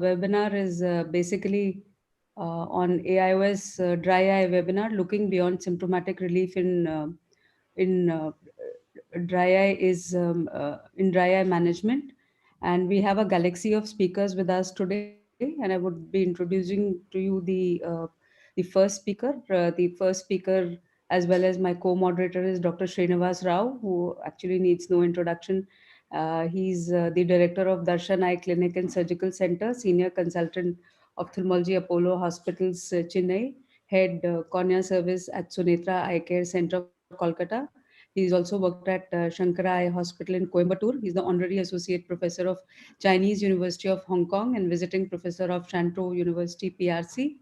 webinar is basically on AIOS dry eye webinar, looking beyond symptomatic relief in dry eye is in dry eye management. And we have a galaxy of speakers with us today, and I would be introducing to you the first speaker. The first speaker, as well as my co-moderator, is Dr. Srinivas Rao, who actually needs no introduction. He's the director of Darshan Eye Clinic and Surgical Center, senior consultant ophthalmology, Apollo Hospitals, Chennai, head cornea service at Sunetra Eye Care Center, Kolkata. He's also worked at Shankara Eye Hospital in Coimbatore. He's the honorary associate professor of Chinese University of Hong Kong and visiting professor of Shantou University, PRC.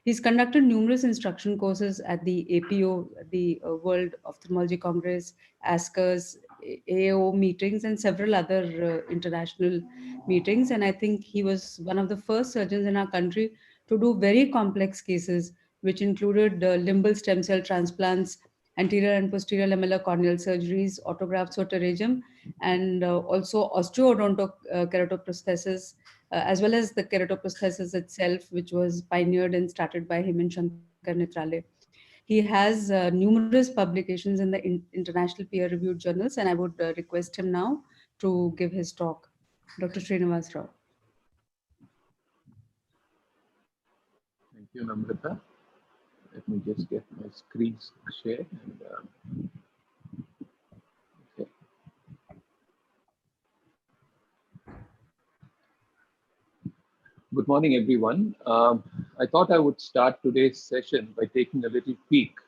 He's conducted numerous instruction courses at the APO, the World Ophthalmology Congress, ASCRS, AO meetings, and several other international meetings. And I think he was one of the first surgeons in our country to do very complex cases, which included limbal stem cell transplants, anterior and posterior lamellar corneal surgeries, autograft pseudoterigem, and also osteoodontokeratoprosthesis, as well as the keratoprosthesis itself, which was pioneered and started by him and Shankar Nitrale. He has numerous publications in the international peer-reviewed journals, and I would request him now to give his talk. Dr. Srinivas Rao. Thank you, Namrata. Let me just get my screen shared. Okay. Good morning, everyone. I thought I would start today's session by taking a little peek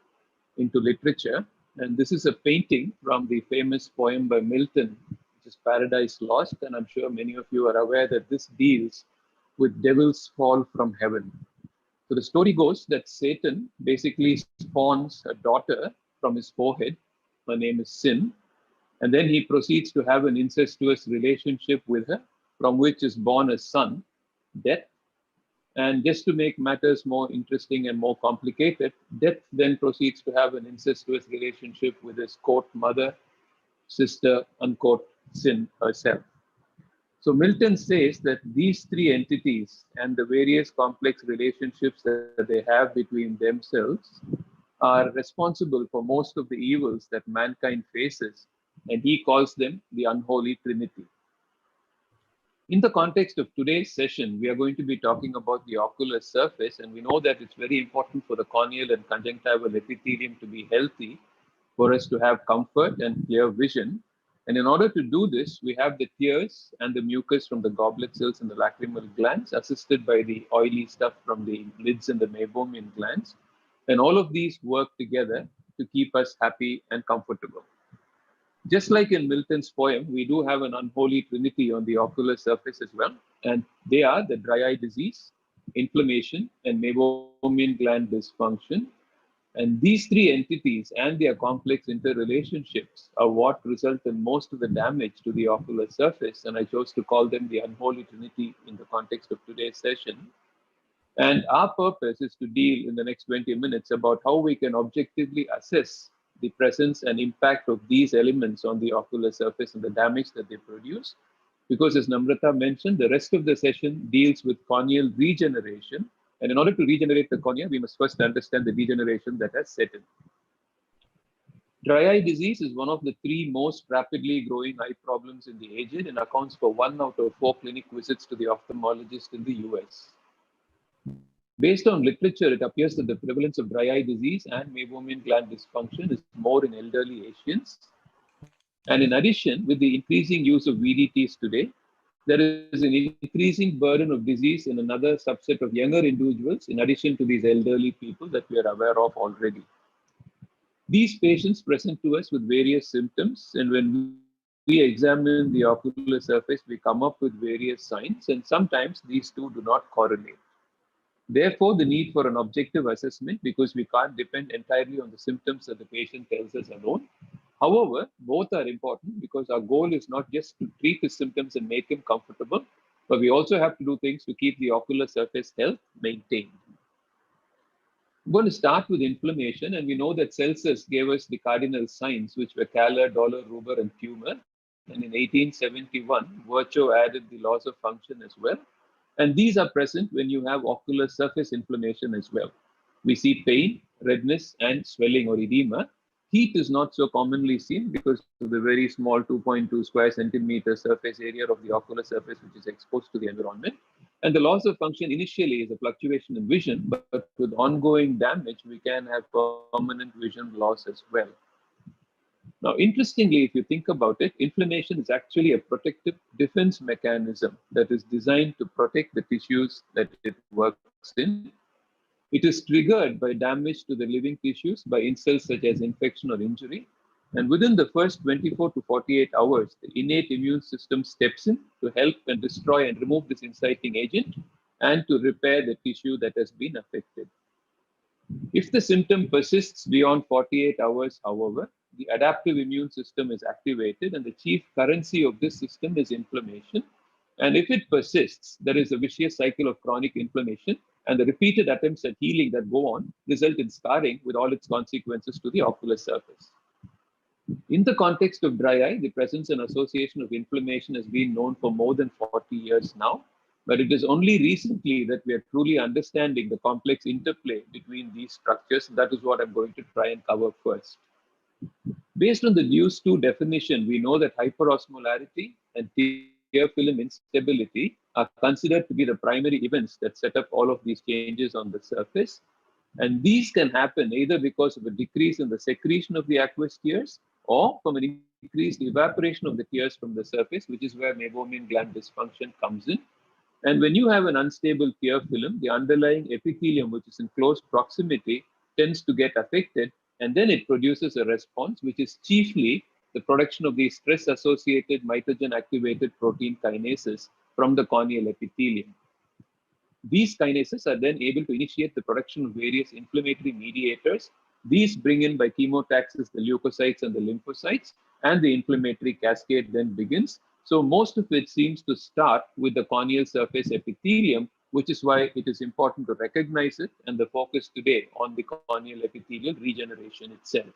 into literature. And this is a painting from the famous poem by Milton, which is Paradise Lost. And I'm sure many of you are aware that this deals with devil's fall from heaven. So the story goes that Satan basically spawns a daughter from his forehead. Her name is Sin. And then he proceeds to have an incestuous relationship with her, from which is born a son, Death. And just to make matters more interesting and more complicated, Death then proceeds to have an incestuous relationship with his quote mother, sister, unquote, Sin herself. So Milton says that these three entities and the various complex relationships that they have between themselves are responsible for most of the evils that mankind faces, and he calls them the unholy trinity. In the context of today's session, we are going to be talking about the ocular surface, and we know that it's very important for the corneal and conjunctival epithelium to be healthy for us to have comfort and clear vision. And in order to do this, we have the tears and the mucus from the goblet cells and the lacrimal glands, assisted by the oily stuff from the lids and the meibomian glands. And all of these work together to keep us happy and comfortable. Just like in Milton's poem, we do have an unholy trinity on the ocular surface as well. And they are the dry eye disease, inflammation, and meibomian gland dysfunction. And these three entities and their complex interrelationships are what result in most of the damage to the ocular surface. And I chose to call them the unholy trinity in the context of today's session. And our purpose is to deal in the next 20 minutes about how we can objectively assess the presence and impact of these elements on the ocular surface and the damage that they produce. Because as Namrata mentioned, the rest of the session deals with corneal regeneration. And in order to regenerate the cornea, we must first understand the degeneration that has set in. Dry eye disease is one of the three most rapidly growing eye problems in the aged and accounts for 1 out of 4 clinic visits to the ophthalmologist in the US. Based on literature, it appears that the prevalence of dry eye disease and meibomian gland dysfunction is more in elderly Asians. And in addition, with the increasing use of VDTs today, there is an increasing burden of disease in another subset of younger individuals, in addition to these elderly people that we are aware of already. These patients present to us with various symptoms, and when we examine the ocular surface, we come up with various signs, and sometimes these two do not correlate. Therefore, the need for an objective assessment, because we can't depend entirely on the symptoms that the patient tells us alone. However, both are important because our goal is not just to treat his symptoms and make him comfortable, but we also have to do things to keep the ocular surface health maintained. I'm going to start with inflammation, and we know that Celsus gave us the cardinal signs, which were Calor, Dolor, Rubor, and Tumor. And in 1871, Virchow added the laws of function as well. And these are present when you have ocular surface inflammation as well. We see pain, redness, and swelling or edema. Heat is not so commonly seen because of the very small 2.2 square centimeter surface area of the ocular surface, which is exposed to the environment. And the loss of function initially is a fluctuation in vision, but with ongoing damage, we can have permanent vision loss as well. Now, interestingly, if you think about it, inflammation is actually a protective defense mechanism that is designed to protect the tissues that it works in. It is triggered by damage to the living tissues by insults such as infection or injury. And within the first 24 to 48 hours, the innate immune system steps in to help and destroy and remove this inciting agent and to repair the tissue that has been affected. If the symptom persists beyond 48 hours, however, the adaptive immune system is activated, and the chief currency of this system is inflammation. And if it persists, there is a vicious cycle of chronic inflammation, and the repeated attempts at healing that go on result in scarring with all its consequences to the ocular surface. In the context of dry eye, the presence and association of inflammation has been known for more than 40 years now, but it is only recently that we are truly understanding the complex interplay between these structures. That is what I'm going to try and cover first. Based on the DUCE 2 definition, we know that hyperosmolarity and tear film instability are considered to be the primary events that set up all of these changes on the surface. And these can happen either because of a decrease in the secretion of the aqueous tears or from an increased evaporation of the tears from the surface, which is where meibomian gland dysfunction comes in. And when you have an unstable tear film, the underlying epithelium, which is in close proximity, tends to get affected, and then it produces a response, which is chiefly the production of these stress-associated mitogen-activated protein kinases from the corneal epithelium. These kinases are then able to initiate the production of various inflammatory mediators. These bring in by chemotaxis the leukocytes and the lymphocytes, and the inflammatory cascade then begins. So most of it seems to start with the corneal surface epithelium, which is why it is important to recognize it and the focus today on the corneal epithelial regeneration itself.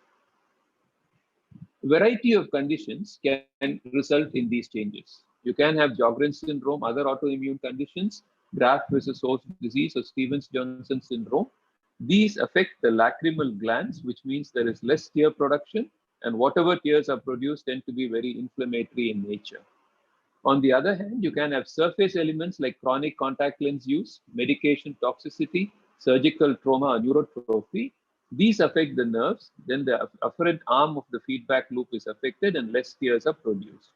A variety of conditions can result in these changes. You can have Sjogren's syndrome, other autoimmune conditions, graft versus host disease, or Stevens-Johnson syndrome. These affect the lacrimal glands, which means there is less tear production, and whatever tears are produced tend to be very inflammatory in nature. On the other hand, you can have surface elements like chronic contact lens use, medication toxicity, surgical trauma, or neurotrophy. These affect the nerves, then the afferent arm of the feedback loop is affected and less tears are produced.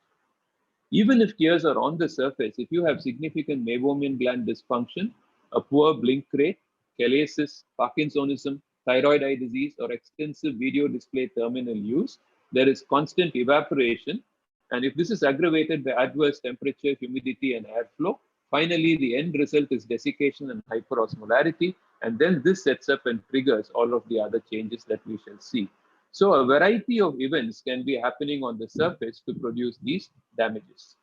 Even if tears are on the surface, if you have significant meibomian gland dysfunction, a poor blink rate, chalasis, Parkinsonism, thyroid eye disease, or extensive video display terminal use, there is constant evaporation. And if this is aggravated by adverse temperature, humidity, and airflow, finally the end result is desiccation and hyperosmolarity. And then this sets up and triggers all of the other changes that we shall see. So a variety of events can be happening on the surface to produce these damages.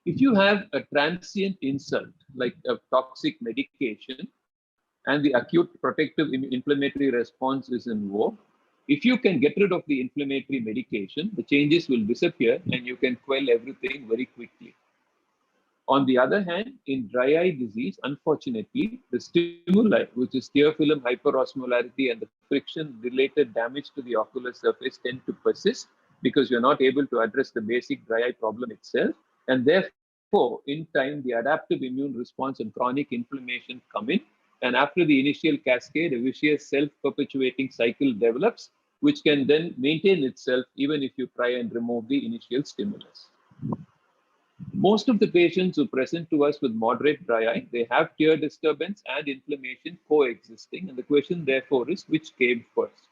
If you have a transient insult, like a toxic medication, and the acute protective inflammatory response is in vogue, if you can get rid of the inflammatory medication, the changes will disappear and you can quell everything very quickly. On the other hand, in dry eye disease, unfortunately, the stimuli, which is tear film hyperosmolarity and the friction-related damage to the ocular surface, tend to persist because you're not able to address the basic dry eye problem itself. And therefore, in time, the adaptive immune response and chronic inflammation come in. And after the initial cascade, a vicious self-perpetuating cycle develops, which can then maintain itself even if you try and remove the initial stimulus. Most of the patients who present to us with moderate dry eye, they have tear disturbance and inflammation coexisting. And the question, therefore, is which came first?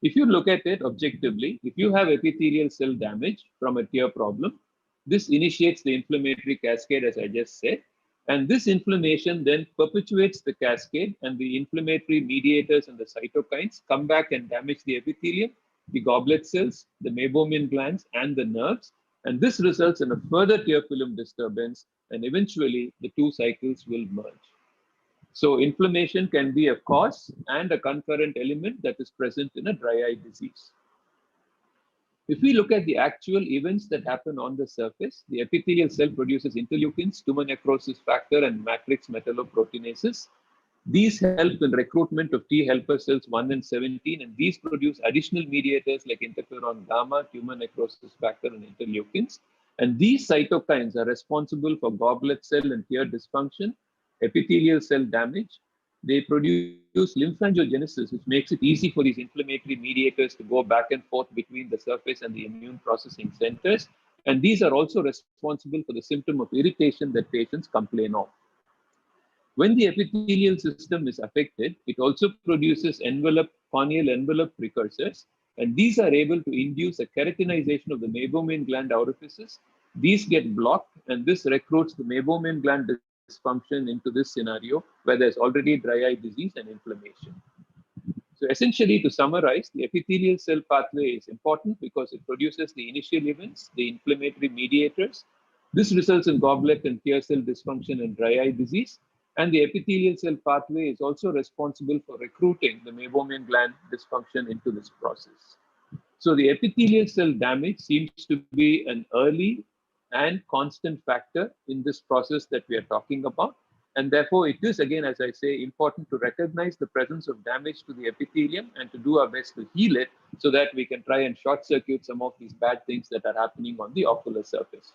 If you look at it objectively, if you have epithelial cell damage from a tear problem, this initiates the inflammatory cascade, as I just said. And this inflammation then perpetuates the cascade, and the inflammatory mediators and the cytokines come back and damage the epithelium, the goblet cells, the meibomian glands, and the nerves. And this results in a further tear film disturbance, and eventually the two cycles will merge. So inflammation can be a cause and a concurrent element that is present in a dry eye disease. If we look at the actual events that happen on the surface, the epithelial cell produces interleukins, tumor necrosis factor, and matrix metalloproteinases. These help in recruitment of T helper cells 1 and 17, and these produce additional mediators like interferon gamma, tumor necrosis factor, and interleukins. And these cytokines are responsible for goblet cell and tear dysfunction, epithelial cell damage. They produce lymphangiogenesis, which makes it easy for these inflammatory mediators to go back and forth between the surface and the immune processing centers. And these are also responsible for the symptom of irritation that patients complain of. When the epithelial system is affected, it also produces corneal envelope precursors, and these are able to induce a keratinization of the meibomian gland orifices. These get blocked, and this recruits the meibomian gland dysfunction into this scenario where there's already dry eye disease and inflammation. So essentially, to summarize, the epithelial cell pathway is important because it produces the initial events, the inflammatory mediators. This results in goblet and tear cell dysfunction and dry eye disease. And the epithelial cell pathway is also responsible for recruiting the meibomian gland dysfunction into this process. So the epithelial cell damage seems to be an early and constant factor in this process that we are talking about. And therefore, it is, again, as I say, important to recognize the presence of damage to the epithelium and to do our best to heal it so that we can try and short circuit some of these bad things that are happening on the ocular surface.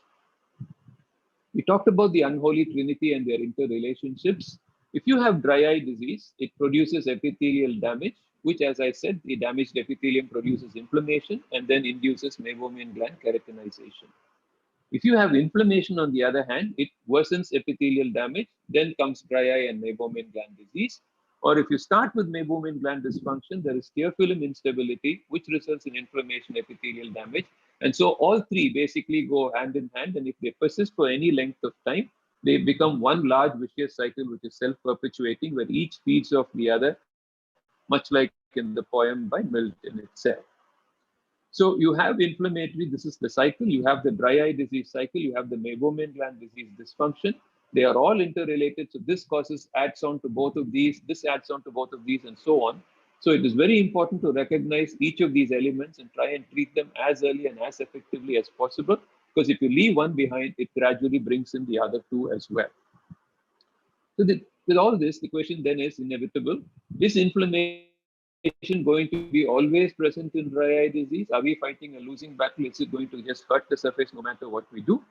We talked about the unholy trinity and their interrelationships. If you have dry eye disease, it produces epithelial damage, which, as I said, the damaged epithelium produces inflammation and then induces meibomian gland keratinization. If you have inflammation, on the other hand, it worsens epithelial damage, then comes dry eye and meibomian gland disease. Or if you start with meibomian gland dysfunction, there is tear film instability, which results in inflammation, epithelial damage. And so all three basically go hand in hand. And if they persist for any length of time, they become one large vicious cycle, which is self-perpetuating, where each feeds off the other, much like in the poem by Milton itself. So you have inflammatory, this is the cycle. You have the dry eye disease cycle. You have the meibomian gland disease dysfunction. They are all interrelated. So this causes adds on to both of these. This adds on to both of these, and so on. So it is very important to recognize each of these elements and try and treat them as early and as effectively as possible. Because if you leave one behind, it gradually brings in the other two as well. So with all this, the question then is inevitable. Is inflammation going to be always present in dry eye disease? Are we fighting a losing battle? Is it going to just hurt the surface no matter what we do?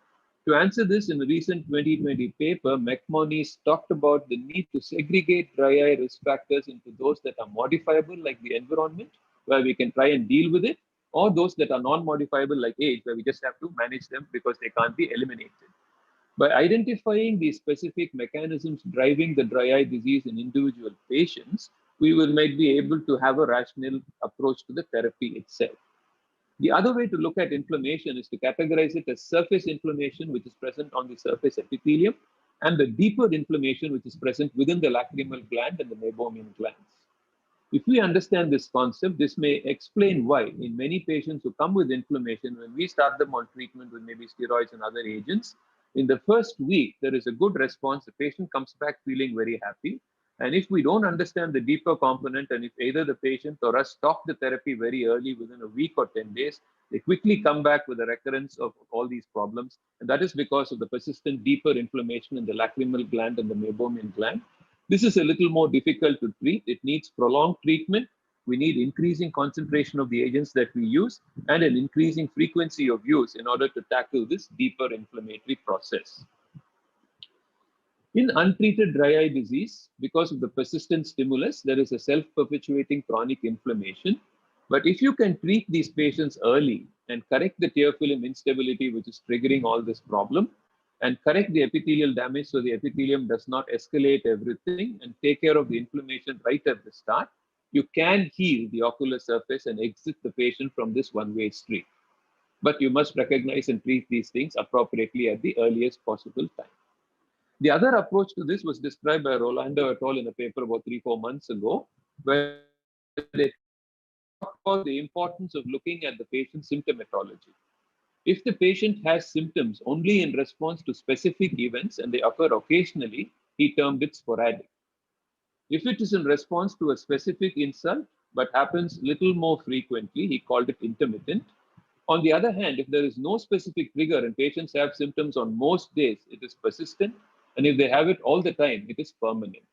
To answer this, in a recent 2020 paper, McMonnies talked about the need to segregate dry eye risk factors into those that are modifiable, like the environment, where we can try and deal with it, or those that are non-modifiable, like age, where we just have to manage them because they can't be eliminated. By identifying the specific mechanisms driving the dry eye disease in individual patients, we might be able to have a rational approach to the therapy itself. The other way to look at inflammation is to categorize it as surface inflammation, which is present on the surface epithelium, and the deeper inflammation, which is present within the lacrimal gland and the meibomian glands. If we understand this concept, this may explain why in many patients who come with inflammation, when we start them on treatment with maybe steroids and other agents, in the first week, there is a good response. The patient comes back feeling very happy. And if we don't understand the deeper component, and if either the patient or us stop the therapy very early within a week or 10 days, they quickly come back with a recurrence of all these problems. And that is because of the persistent deeper inflammation in the lacrimal gland and the meibomian gland. This is a little more difficult to treat. It needs prolonged treatment. We need increasing concentration of the agents that we use and an increasing frequency of use in order to tackle this deeper inflammatory process. In untreated dry eye disease, because of the persistent stimulus, there is a self-perpetuating chronic inflammation. But if you can treat these patients early and correct the tear film instability, which is triggering all this problem, and correct the epithelial damage so the epithelium does not escalate everything, and take care of the inflammation right at the start, you can heal the ocular surface and exit the patient from this one-way street. But you must recognize and treat these things appropriately at the earliest possible time. The other approach to this was described by Rolando et al. In a paper about 3-4 months ago, where they talked about the importance of looking at the patient's symptomatology. If the patient has symptoms only in response to specific events and they occur occasionally, he termed it sporadic. If it is in response to a specific insult but happens little more frequently, he called it intermittent. On the other hand, if there is no specific trigger and patients have symptoms on most days, it is persistent. And if they have it all the time, it is permanent.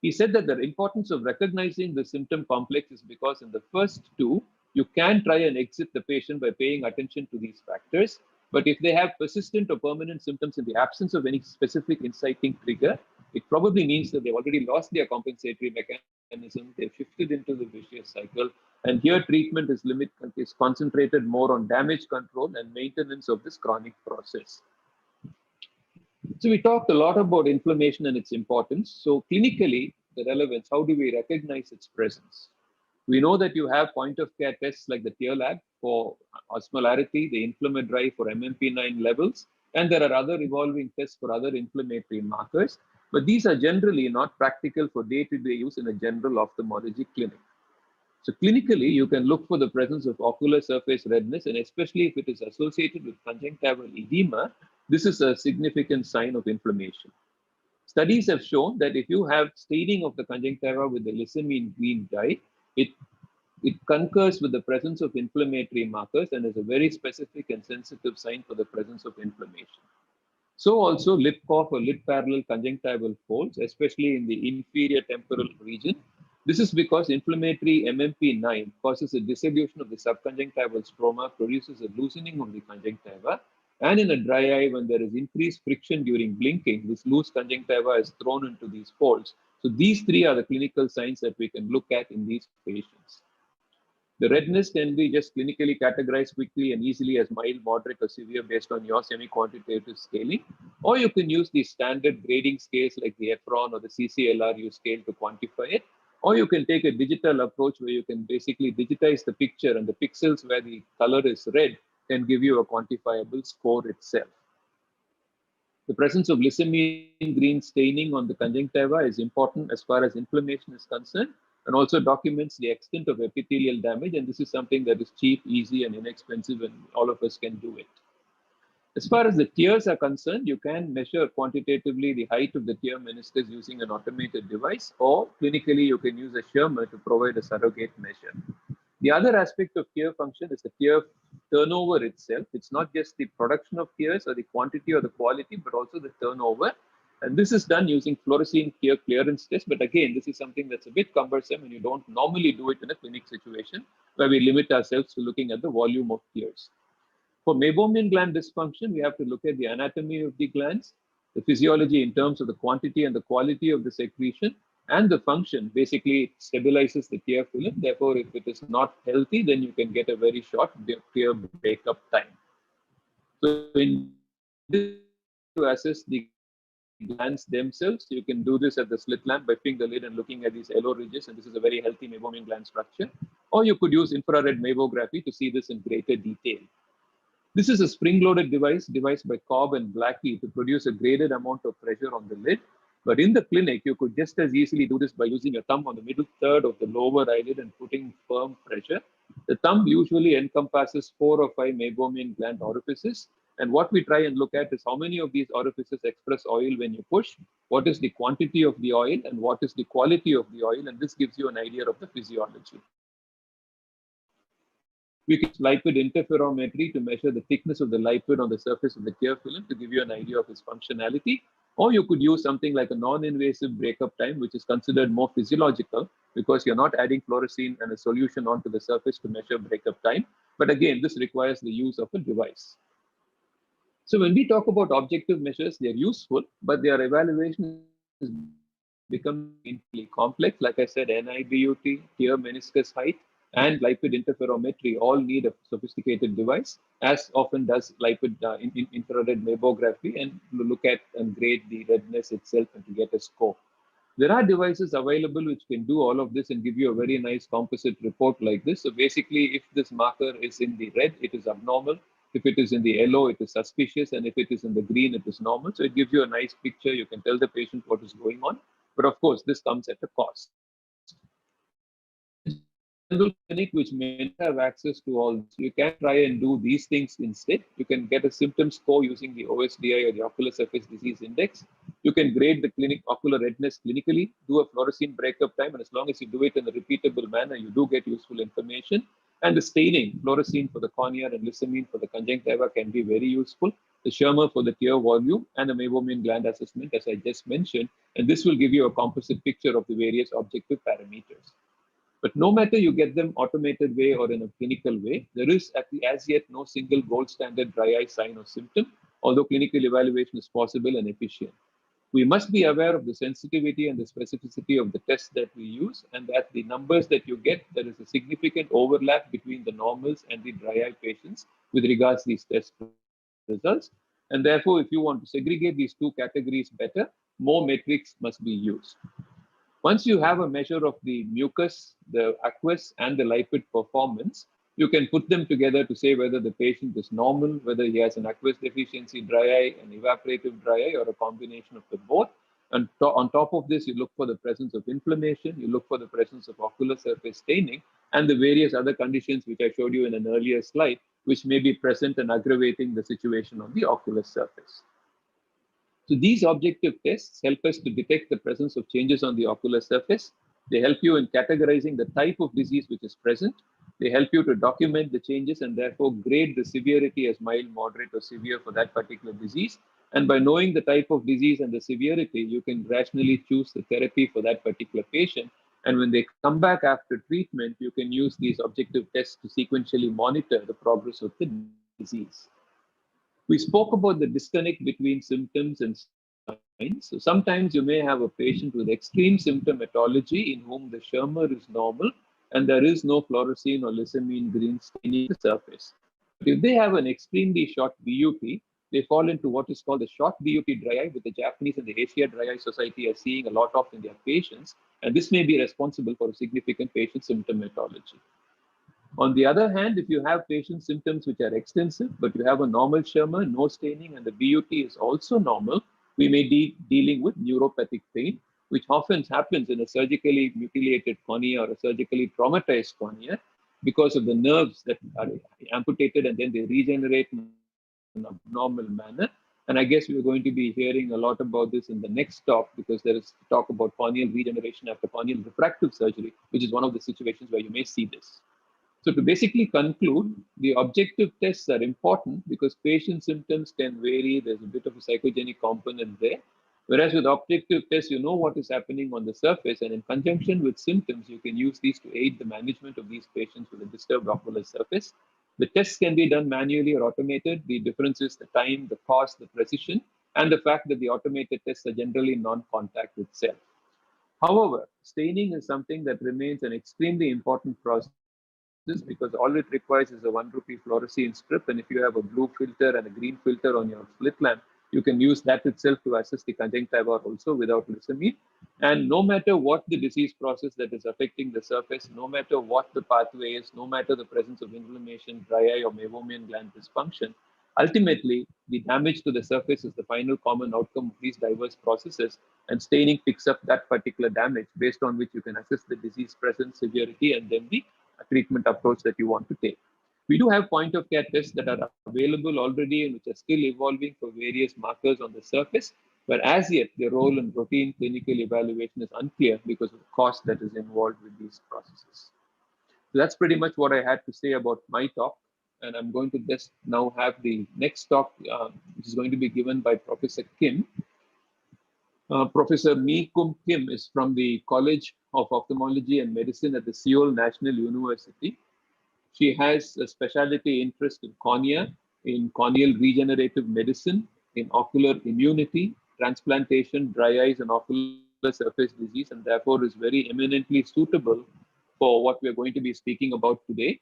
He said that the importance of recognizing the symptom complex is because in the first two, you can try and exit the patient by paying attention to these factors. But if they have persistent or permanent symptoms in the absence of any specific inciting trigger, it probably means that they've already lost their compensatory mechanism, they've shifted into the vicious cycle, and here treatment is concentrated more on damage control and maintenance of this chronic process. So we talked a lot about inflammation and its importance. So clinically, the relevance, how do we recognize its presence? We know that you have point of care tests like the tear lab for osmolarity, the inflammatory for MMP9 levels, and there are other evolving tests for other inflammatory markers. But these are generally not practical for day-to-day use in a general ophthalmology clinic. So clinically, you can look for the presence of ocular surface redness, and especially if it is associated with conjunctival edema, this is a significant sign of inflammation. Studies have shown that if you have staining of the conjunctiva with the lissamine green dye, it concurs with the presence of inflammatory markers and is a very specific and sensitive sign for the presence of inflammation. So also lip cough or lip parallel conjunctival folds, especially in the inferior temporal region. This is because inflammatory MMP9 causes a dissolution of the subconjunctival stroma, produces a loosening of the conjunctiva, and in a dry eye, when there is increased friction during blinking, this loose conjunctiva is thrown into these folds. So these three are the clinical signs that we can look at in these patients. The redness can be just clinically categorized quickly and easily as mild, moderate, or severe based on your semi-quantitative scaling. Or you can use the standard grading scales like the Efron or the CCLRU scale to quantify it. Or you can take a digital approach where you can basically digitize the picture, and the pixels where the color is red can give you a quantifiable score itself. The presence of lissamine green staining on the conjunctiva is important as far as inflammation is concerned, and also documents the extent of epithelial damage. And this is something that is cheap, easy, and inexpensive, and all of us can do it. As far as the tears are concerned, you can measure quantitatively the height of the tear meniscus using an automated device, or clinically, you can use a Schirmer to provide a surrogate measure. The other aspect of tear function is the tear turnover itself. It's not just the production of tears or the quantity or the quality, but also the turnover. And this is done using fluorescein tear clearance test. But again, this is something that's a bit cumbersome, and you don't normally do it in a clinic situation where we limit ourselves to looking at the volume of tears. For meibomian gland dysfunction, we have to look at the anatomy of the glands, the physiology in terms of the quantity and the quality of the secretion, and the function. Basically, it stabilizes the tear film. Therefore, if it is not healthy, then you can get a very short tear breakup time. So in this, to assess the glands themselves, you can do this at the slit lamp by fitting the lid and looking at these yellow ridges, and this is a very healthy meibomian gland structure. Or you could use infrared meibography to see this in greater detail. This is a spring-loaded device devised by Cobb and Blackie to produce a graded amount of pressure on the lid. But in the clinic, you could just as easily do this by using your thumb on the middle third of the lower eyelid and putting firm pressure. The thumb usually encompasses 4 or 5 meibomian gland orifices. And what we try and look at is how many of these orifices express oil when you push, what is the quantity of the oil, and what is the quality of the oil. And this gives you an idea of the physiology. We can use lipid interferometry to measure the thickness of the lipid on the surface of the tear film to give you an idea of its functionality. Or you could use something like a non-invasive breakup time, which is considered more physiological because you're not adding fluorescein and a solution onto the surface to measure breakup time. But again, this requires the use of a device. So when we talk about objective measures, they're useful, but their evaluation is becoming increasingly complex. Like I said, NIBUT, tear meniscus height, and lipid interferometry all need a sophisticated device, as often does lipid infrared meibography, and look at and grade the redness itself and to get a score. There are devices available which can do all of this and give you a very nice composite report like this. So basically, if this marker is in the red, it is abnormal. If it is in the yellow, it is suspicious. And if it is in the green, it is normal. So it gives you a nice picture. You can tell the patient what is going on. But of course, this comes at a cost. General clinic which may not have access to all this, you can try and do these things instead. You can get a symptom score using the OSDI or the Ocular Surface Disease Index. You can grade the ocular redness clinically, do a fluorescein breakup time, and as long as you do it in a repeatable manner, you do get useful information. And the staining, fluorescein for the cornea and lissamine for the conjunctiva, can be very useful. The Schirmer for the tear volume and the meibomian gland assessment, as I just mentioned. And this will give you a composite picture of the various objective parameters. But no matter you get them automated way or in a clinical way, there is as yet no single gold standard dry eye sign or symptom, although clinical evaluation is possible and efficient. We must be aware of the sensitivity and the specificity of the tests that we use, and that the numbers that you get, there is a significant overlap between the normals and the dry eye patients with regards to these test results. And therefore, if you want to segregate these two categories better, more metrics must be used. Once you have a measure of the mucus, the aqueous, and the lipid performance, you can put them together to say whether the patient is normal, whether he has an aqueous deficiency dry eye, an evaporative dry eye, or a combination of the both. And on top of this, you look for the presence of inflammation, you look for the presence of ocular surface staining, and the various other conditions which I showed you in an earlier slide, which may be present and aggravating the situation on the ocular surface. So these objective tests help us to detect the presence of changes on the ocular surface. They help you in categorizing the type of disease which is present. They help you to document the changes and therefore grade the severity as mild, moderate, or severe for that particular disease. And by knowing the type of disease and the severity, you can rationally choose the therapy for that particular patient. And when they come back after treatment, you can use these objective tests to sequentially monitor the progress of the disease. We spoke about the disconnect between symptoms and signs. So sometimes you may have a patient with extreme symptomatology in whom the Schirmer is normal and there is no fluorescein or lissamine green staining the surface. But if they have an extremely short BUT, they fall into what is called the short BUT dry eye, which the Japanese and the Asia Dry Eye Society are seeing a lot of in their patients. And this may be responsible for a significant patient symptomatology. On the other hand, if you have patient symptoms which are extensive, but you have a normal Schirmer, no staining, and the BUT is also normal, we may be dealing with neuropathic pain, which often happens in a surgically mutilated cornea or a surgically traumatized cornea because of the nerves that are amputated and then they regenerate in an abnormal manner. And I guess we're going to be hearing a lot about this in the next talk, because there is talk about corneal regeneration after corneal refractive surgery, which is one of the situations where you may see this. So to basically conclude, the objective tests are important because patient symptoms can vary. There's a bit of a psychogenic component there. Whereas with objective tests, you know what is happening on the surface, and in conjunction with symptoms, you can use these to aid the management of these patients with a disturbed ocular surface. The tests can be done manually or automated. The difference is the time, the cost, the precision, and the fact that the automated tests are generally non-contact with cell. However, staining is something that remains an extremely important process because all it requires is a ₹1 fluorescein strip. And if you have a blue filter and a green filter on your slit lamp, you can use that itself to assess the conjunctiva also without lissamine. And no matter what the disease process that is affecting the surface, no matter what the pathway is, no matter the presence of inflammation, dry eye, or meibomian gland dysfunction, ultimately, the damage to the surface is the final common outcome of these diverse processes, and staining picks up that particular damage based on which you can assess the disease presence, severity, and then the treatment approach that you want to take. We do have point of care tests that are available already and which are still evolving for various markers on the surface, but as yet, their role in routine clinical evaluation is unclear because of the cost that is involved with these processes. So that's pretty much what I had to say about my talk. And I'm going to just now have the next talk, which is going to be given by Professor Kim. Professor Mi Kum Kim is from the College of Ophthalmology and Medicine at the Seoul National University. She has a specialty interest in cornea, in corneal regenerative medicine, in ocular immunity, transplantation, dry eyes, and ocular surface disease, and therefore is very eminently suitable for what we're going to be speaking about today.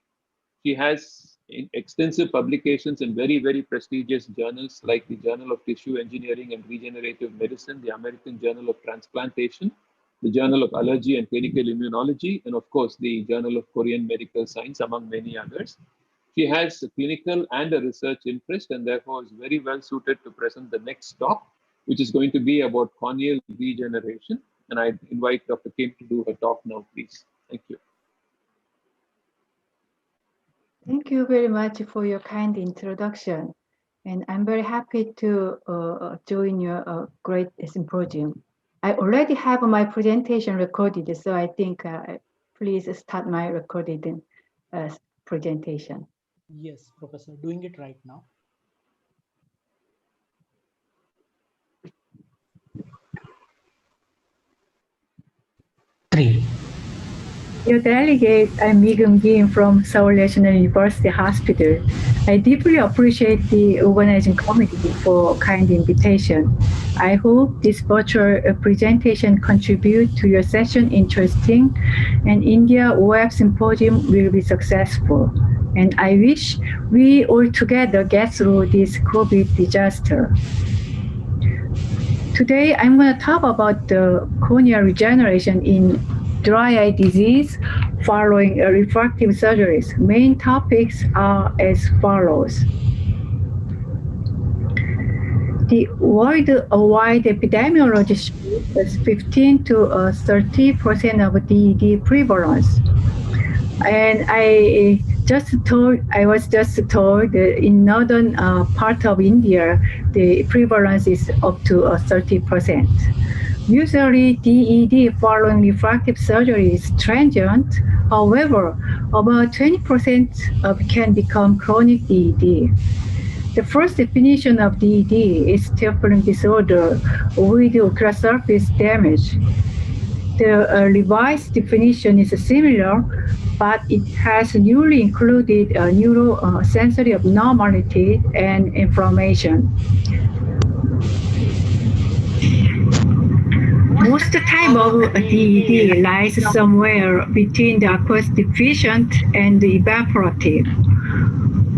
She has extensive publications in very, very prestigious journals like the Journal of Tissue Engineering and Regenerative Medicine, the American Journal of Transplantation, the Journal of Allergy and Clinical Immunology, and of course, the Journal of Korean Medical Science, among many others. She has a clinical and a research interest, and therefore is very well suited to present the next talk, which is going to be about corneal regeneration. And I invite Dr. Kim to do her talk now, please. Thank you. Thank you very much for your kind introduction. And I'm very happy to join your great symposium. I already have my presentation recorded, so I think please start my recorded presentation. Yes, Professor, doing it right now. Three. Dear delegate, I'm Migum Kim from Seoul National University Hospital. I deeply appreciate the organizing committee for kind invitation. I hope this virtual presentation contribute to your session interesting and India Web Symposium will be successful. And I wish we all together get through this COVID disaster. Today, I'm going to talk about the corneal regeneration in dry eye disease following refractive surgeries. Main topics are as follows. The worldwide epidemiology shows 15 to 30% of DED prevalence. And I was just told that in northern part of India, the prevalence is up to 30%. Usually, DED following refractive surgery is transient. However, about 20% can become chronic DED. The first definition of DED is tear-film disorder with ocular surface damage. The revised definition is similar, but it has newly included neurosensory abnormality and inflammation. Most type of DED lies somewhere between the aqueous deficient and the evaporative.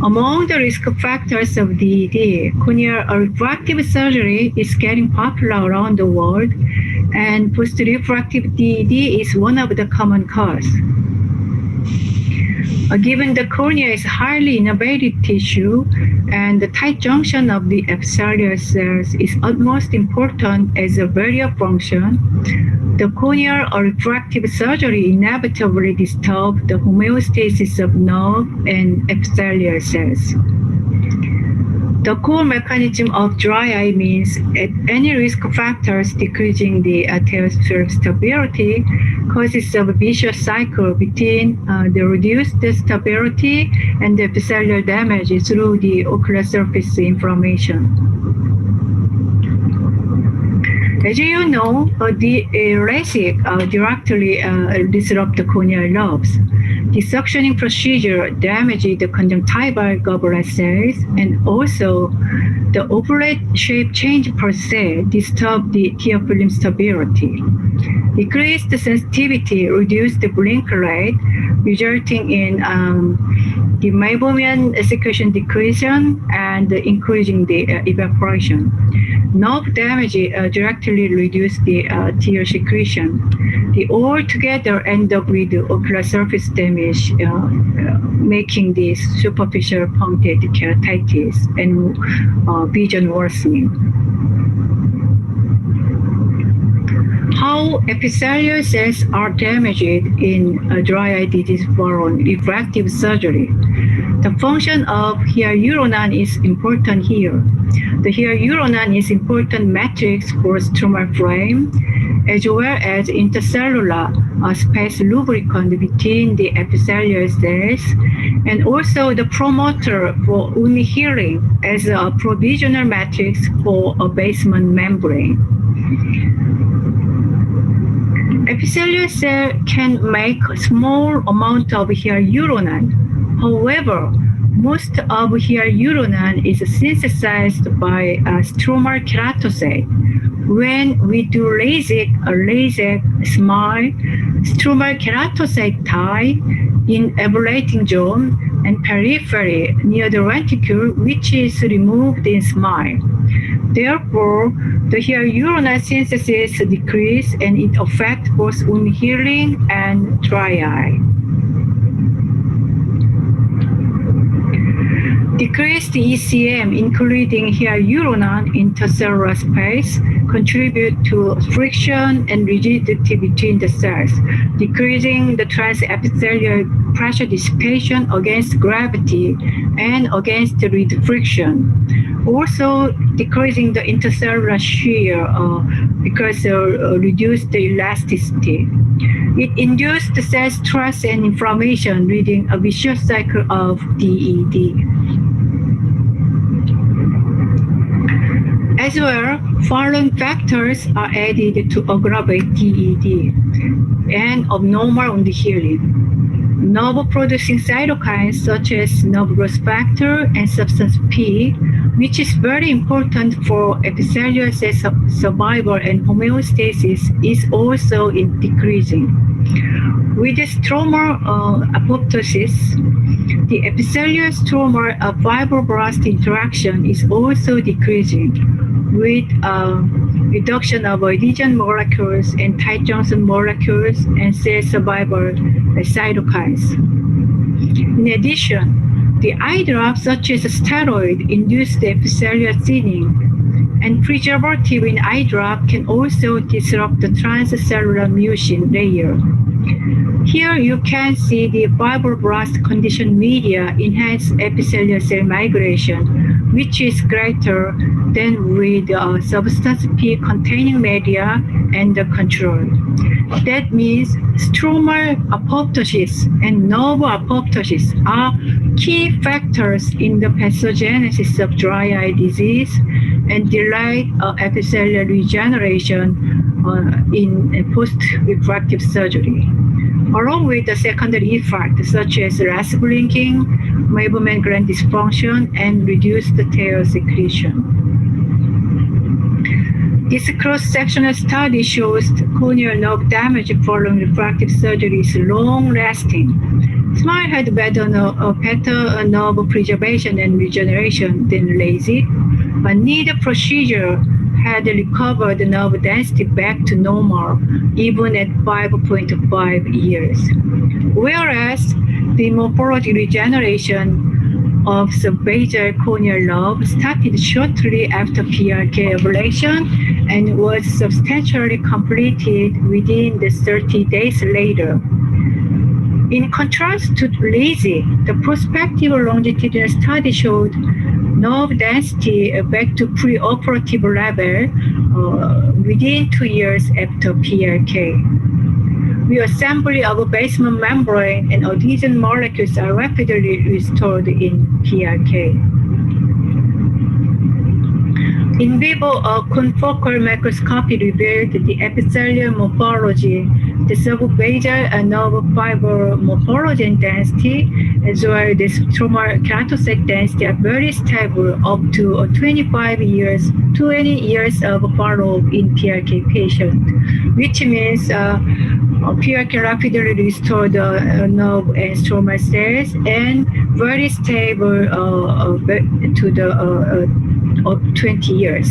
Among the risk factors of DED, corneal refractive surgery is getting popular around the world, and post-refractive DED is one of the common causes. Given the cornea is highly innervated tissue and the tight junction of the epithelial cells is utmost important as a barrier function, the corneal refractive surgery inevitably disturbs the homeostasis of nerve and epithelial cells. The core mechanism of dry eye means at any risk factors decreasing the tear stability causes a vicious cycle between the reduced stability and the epithelial damage through the ocular surface inflammation. As you know, the LASIK directly disrupts the corneal lobes. The suctioning procedure damages the conjunctival goblet cells, and also the oblate shape change per se disturbs the tear film stability. Decreased sensitivity reduces the blink rate, resulting in the meibomian secretion decreasing and increasing the evaporation. Nerve damage directly reduces the tear secretion. They all together end up with ocular surface damage, making this superficial punctate keratitis and vision worsening. How epithelial cells are damaged in dry eye disease following refractive surgery. The function of hyaluronan is important here. The hyaluronan is important matrix for stromal frame, as well as intercellular space lubricant between the epithelial cells, and also the promoter for wound healing as a provisional matrix for a basement membrane. Epithelial cell can make a small amount of hyaluronan. However, most of hyaluronan is synthesized by stromal keratocyte. When we do LASIK SMILE, stromal keratocyte die in ablating zone and periphery near the ventricle, which is removed in SMILE. Therefore, the hyaluronan synthesis decrease and it affects both wound healing and dry eye. Decreased ECM, including hyaluronan intercellular space, contribute to friction and rigidity between the cells, decreasing the transepithelial pressure dissipation against gravity and against the friction. Also decreasing the intercellular shear because reduced the elasticity. It induced the cell stress and inflammation, leading a vicious cycle of DED. As well, following factors are added to aggravate DED and abnormal wound healing. Nerve-producing cytokines such as nerve growth factor and substance P, which is very important for epithelial cell survival and homeostasis, is also decreasing. With the stromal apoptosis, the epithelial stromal fibroblast interaction is also decreasing, with reduction of adhesion molecules and tight junction molecules and cell survival cytokines. In addition, the eye drops such as steroid induce the epithelial thinning, and preservative in eye drop can also disrupt the transcellular mucin layer. Here you can see the fibroblast conditioned media enhance epithelial cell migration, which is greater than with substance P containing media and the control. That means stromal apoptosis and nerve apoptosis are key factors in the pathogenesis of dry eye disease and delayed epithelial regeneration in post-refractive surgery, along with the secondary effects such as less blinking, Meibomian gland dysfunction, and reduced tear secretion. This cross-sectional study shows corneal nerve damage following refractive surgery is long-lasting. SMILE had better nerve preservation and regeneration than LASIK, but neither procedure had recovered the nerve density back to normal, even at 5.5 years. Whereas the morphologic regeneration of the basal corneal nerve started shortly after PRK ablation and was substantially completed within the 30 days later. In contrast to LASIK, the prospective longitudinal study showed nerve density back to preoperative level within 2 years after PRK. Reassembly of a basement membrane and adhesion molecules are rapidly restored in PRK. In vivo confocal microscopy revealed the epithelial morphology, the subbasal and nerve fiber morphology and density, as well as the stromal keratocyte density are very stable up to 20 years of follow-up in PRK patient, which means PRK rapidly restored nerve and stromal cells and very stable to the 20 years.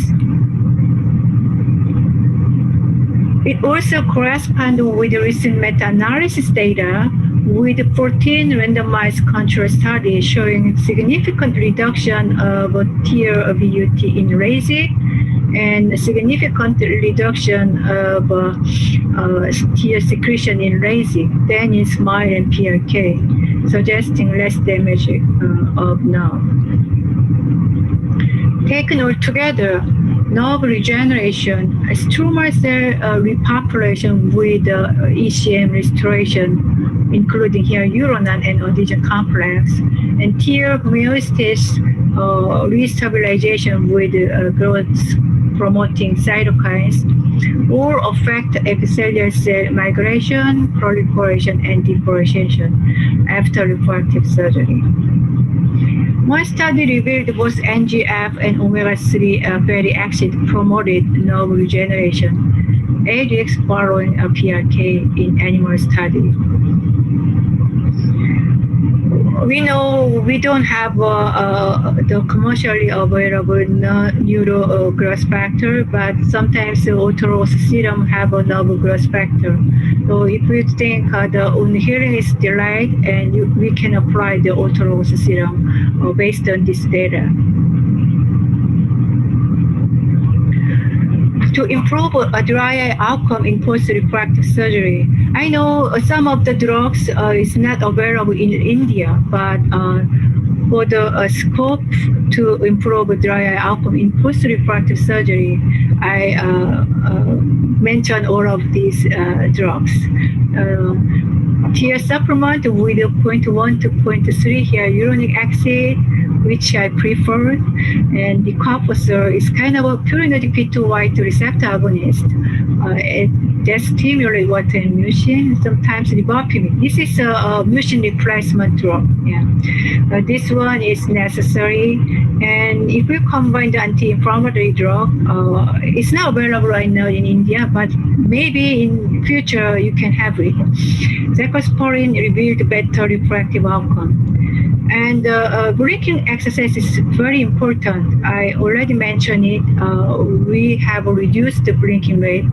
It also corresponds with the recent meta-analysis data with 14 randomized control studies showing significant reduction of tear VUT in LASIK and significant reduction of tear secretion in LASIK than in SMILE and PRK, suggesting less damage of nerve. Taken all together, nerve regeneration, stromal cell repopulation with ECM restoration, including here neuronal and adhesion complex, and tear homeostasis restabilization with growth-promoting cytokines, all affect epithelial cell migration, proliferation, and differentiation after refractive surgery. One study revealed both NGF and omega-3 fatty acid promoted nerve regeneration 8 weeks following a PRK in animal study. We know we don't have the commercially available neuro growth factor, but sometimes the autologous serum have a nerve growth factor. So if you think the wound healing is delayed, and we can apply the autologous serum based on this data. to improve a dry eye outcome in post-refractive surgery. I know some of the drugs is not available in India, but for the scope to improve dry eye outcome in post-refractive surgery, I mentioned all of these drugs. Tear supplement with 0.1 to 0.3 hyaluronic acid, which I prefer, and the corpuscle is kind of a purinatic P2 white receptor agonist. That stimulates water and mucin, sometimes ribopimine. This is a mucin replacement drug. Yeah. This one is necessary, and if you combine the anti-inflammatory drug, it's not available right now in India, but maybe in future you can have it. Cephalosporin revealed better refractive outcome. And blinking exercise is very important. I already mentioned it. We have reduced the blinking rate,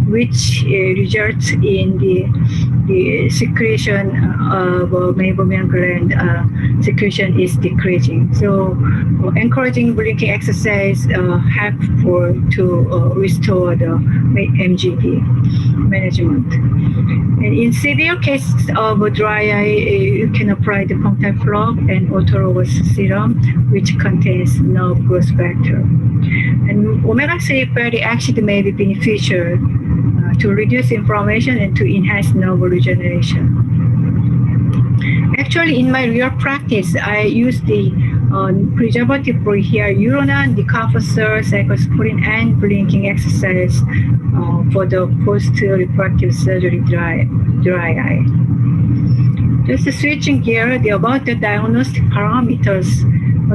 which results in the secretion of meibomian gland secretion is decreasing. So encouraging blinking exercise helpful to restore the MGD management. And in severe cases of dry eye, you can apply the punctal plug and autologous serum, which contains nerve growth factor. And omega-3 fatty acid may be beneficial to reduce inflammation and to enhance nerve regeneration. Actually, in my real practice, I use the preservative for hyaluronan, decompressor, cyclosporin, and blinking exercise for the post-refractive surgery dry eye. Just switching gear, about the diagnostic parameters,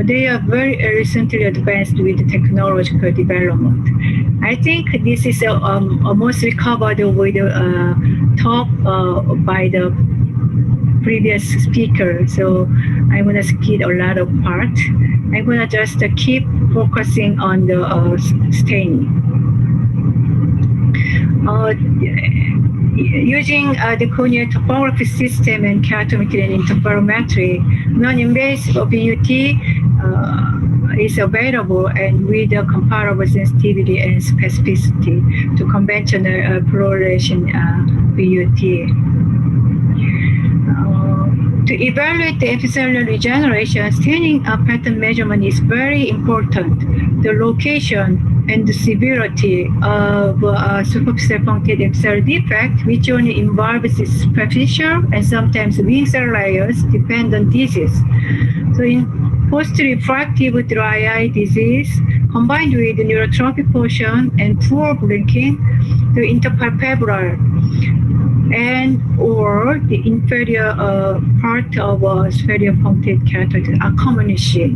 they are very recently advanced with technological development. I think this is mostly covered with talk by the previous speaker, so I'm gonna skip a lot of part. I'm gonna just keep focusing on the staining. Using the corneal topography system and keratometry and interferometry, non-invasive BUT is available and with a comparable sensitivity and specificity to conventional fluorescent BUT. To evaluate the epicellular regeneration, staining pattern measurement is very important. The location and the severity of superficial punctate epithelial defect, which only involves superficial and sometimes wing cell layers, depend on disease. So in post-refractive dry eye disease, combined with the neurotrophic portion and poor blinking, the interpalpebral and or the inferior part of superior punctate keratosis are commonly seen.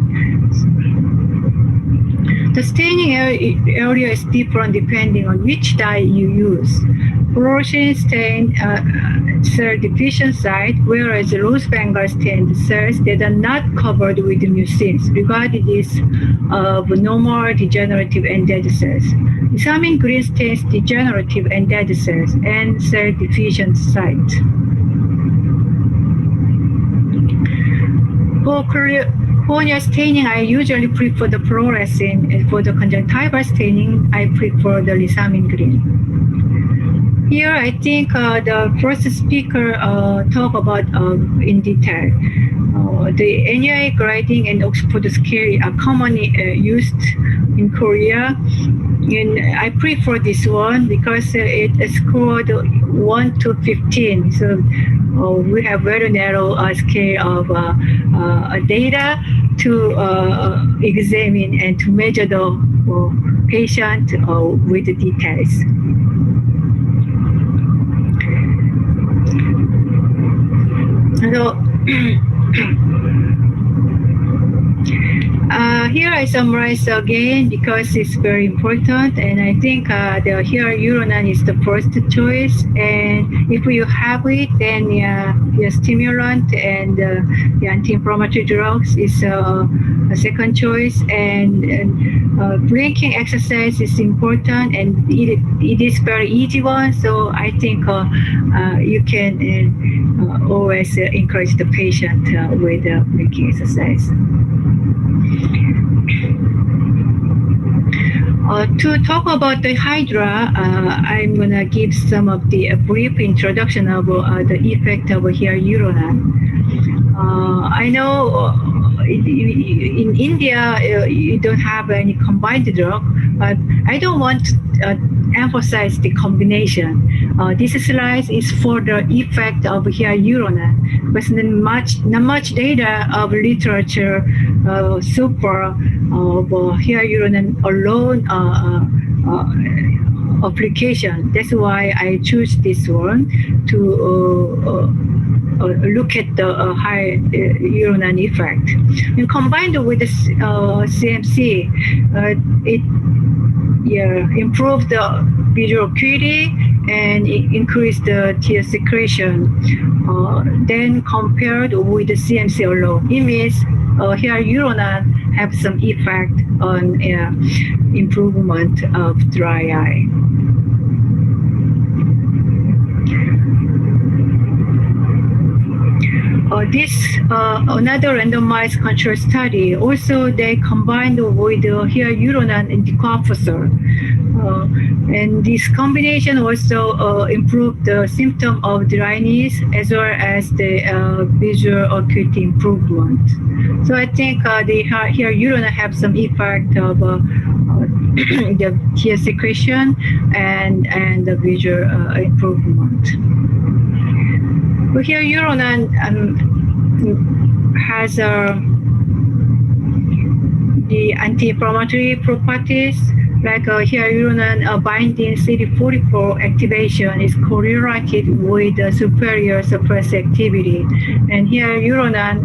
The staining area is different depending on which dye you use. Fluorescent stained cell deficient site, whereas rose Bengal stained cells that are not covered with mucins, regarded as normal, degenerative, and dead cells. Examine green stains degenerative and dead cells and cell deficient site. For corneal staining, I usually prefer the fluorescent, and for the conjunctival staining, I prefer the Lissamine green. Here, I think the first speaker talked about in detail. The NUI grading and Oxford scale are commonly used in Korea. And I prefer this one because it is scored 1 to 15. So we have very narrow scale of data to examine and to measure the patient with the details. So here I summarize again because it's very important, and I think the hyaluronan is the first choice, and if you have it, then the stimulant and the anti-inflammatory drugs is a second choice, and blinking exercise is important, and it is very easy one, so I think you can always encourage the patient with blinking exercise. To talk about the Hydra, I'm going to give some of the brief introduction of the effect of hyaluronan. I know in India you don't have any combined drug, but I don't want to emphasize the combination. This slide is for the effect of hyaluronan, because not much data of literature so far of hyaluronan alone application. That's why I choose this one to look at the high hyaluronan effect. And combined with the CMC, it improved the visual acuity and increased the tear secretion. Then compared with the CMC alone, it means hyaluronan have some effect on improvement of dry eye. This another randomized control study. Also, they combined with hyaluronan and decompensor. And this combination also improved the symptom of dryness as well as the visual acuity improvement. So I think the hyaluronan have some effect of the tear secretion and the visual improvement. Well, hyaluronan has the anti-inflammatory properties, like hyaluronan binding CD44 activation is correlated with superior suppressive activity. And hyaluronan,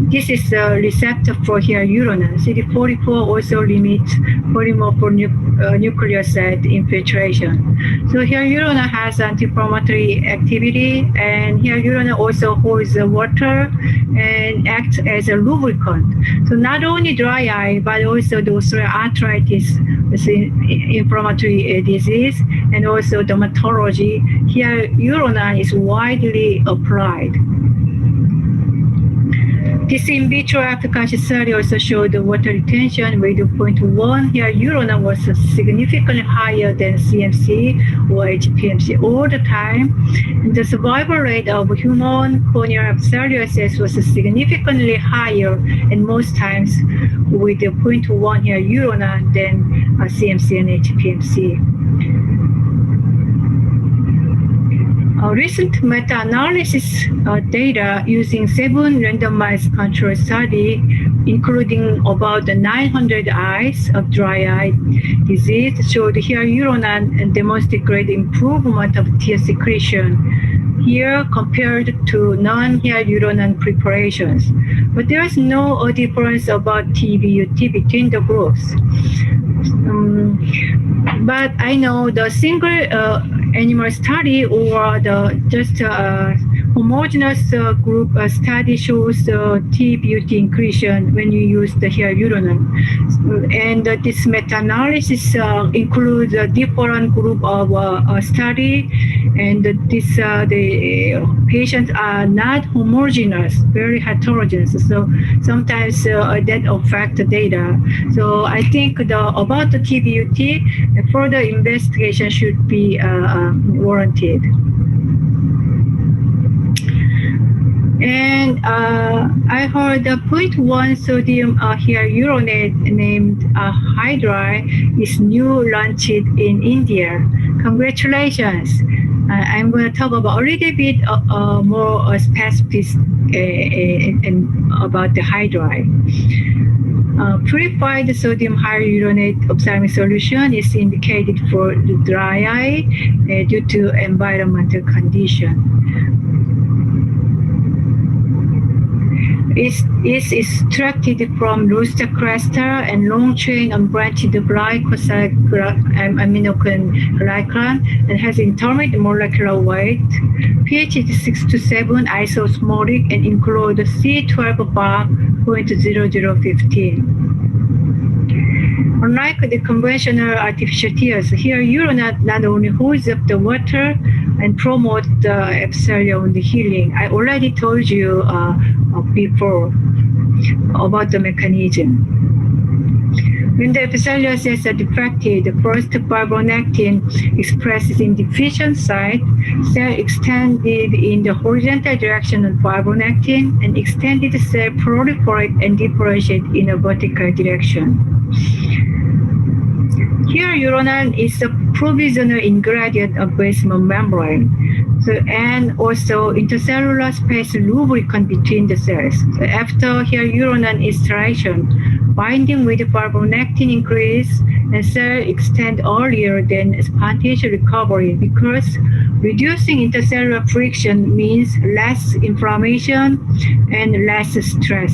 this is a receptor for hyaluronan. CD44 also limits polymononucleoside infiltration. So hyaluronan has anti-inflammatory activity, and hyaluronan also holds water and acts as a lubricant. So not only dry eye, but also those arthritis, inflammatory disease, and also dermatology, hyaluronan is widely applied. This in vitro efficacy study also showed the water retention with 0.1 hyaluronan was significantly higher than CMC or HPMC all the time. And the survival rate of human corneal psoriasis was significantly higher, and most times with 0.1 hyaluronan than CMC and HPMC. Recent meta-analysis data using 7 randomized control studies, including about 900 eyes of dry eye disease, showed hyaluronan demonstrated improvement of tear secretion here compared to non-hyaluronan preparations. But there is no difference about TBUT between the groups. But I know the single animal study or the just homogeneous group study shows TBUT increase when you use the hyaluronan. And this meta-analysis includes a different group of study, and this the patients are not homogeneous, very heterogeneous. So sometimes that affects the data. So I think about the TBUT, further investigation should be warranted. And I heard the 0.1 sodium hyaluronate named Hydra is new launched in India. Congratulations. I'm going to talk about a little bit more specific about the Hydra. Purified sodium hyaluronate ophthalmic solution is indicated for the dry eye due to environmental condition. It is extracted from rooster cresta and long chain unbranched glycosaminoglycan and has intermediate molecular weight. pH is 6 to 7, isosmotic, and includes C12 bar 0.0015. Unlike the conventional artificial tears, hyaluronate not only holds up the water and promotes the epithelial healing. I already told you before about the mechanism. When the epithelial cells are defected, the first fibronectin expresses in the deficient site, cell extended in the horizontal direction of fibronectin, and extended cell proliferate and differentiate in a vertical direction. Hyaluronan is a provisional ingredient of basement membrane, and also intercellular space lubricant between the cells. So after hyaluronan installation, binding with fibronectin increase and cell extend earlier than spontaneous recovery because reducing intercellular friction means less inflammation and less stress.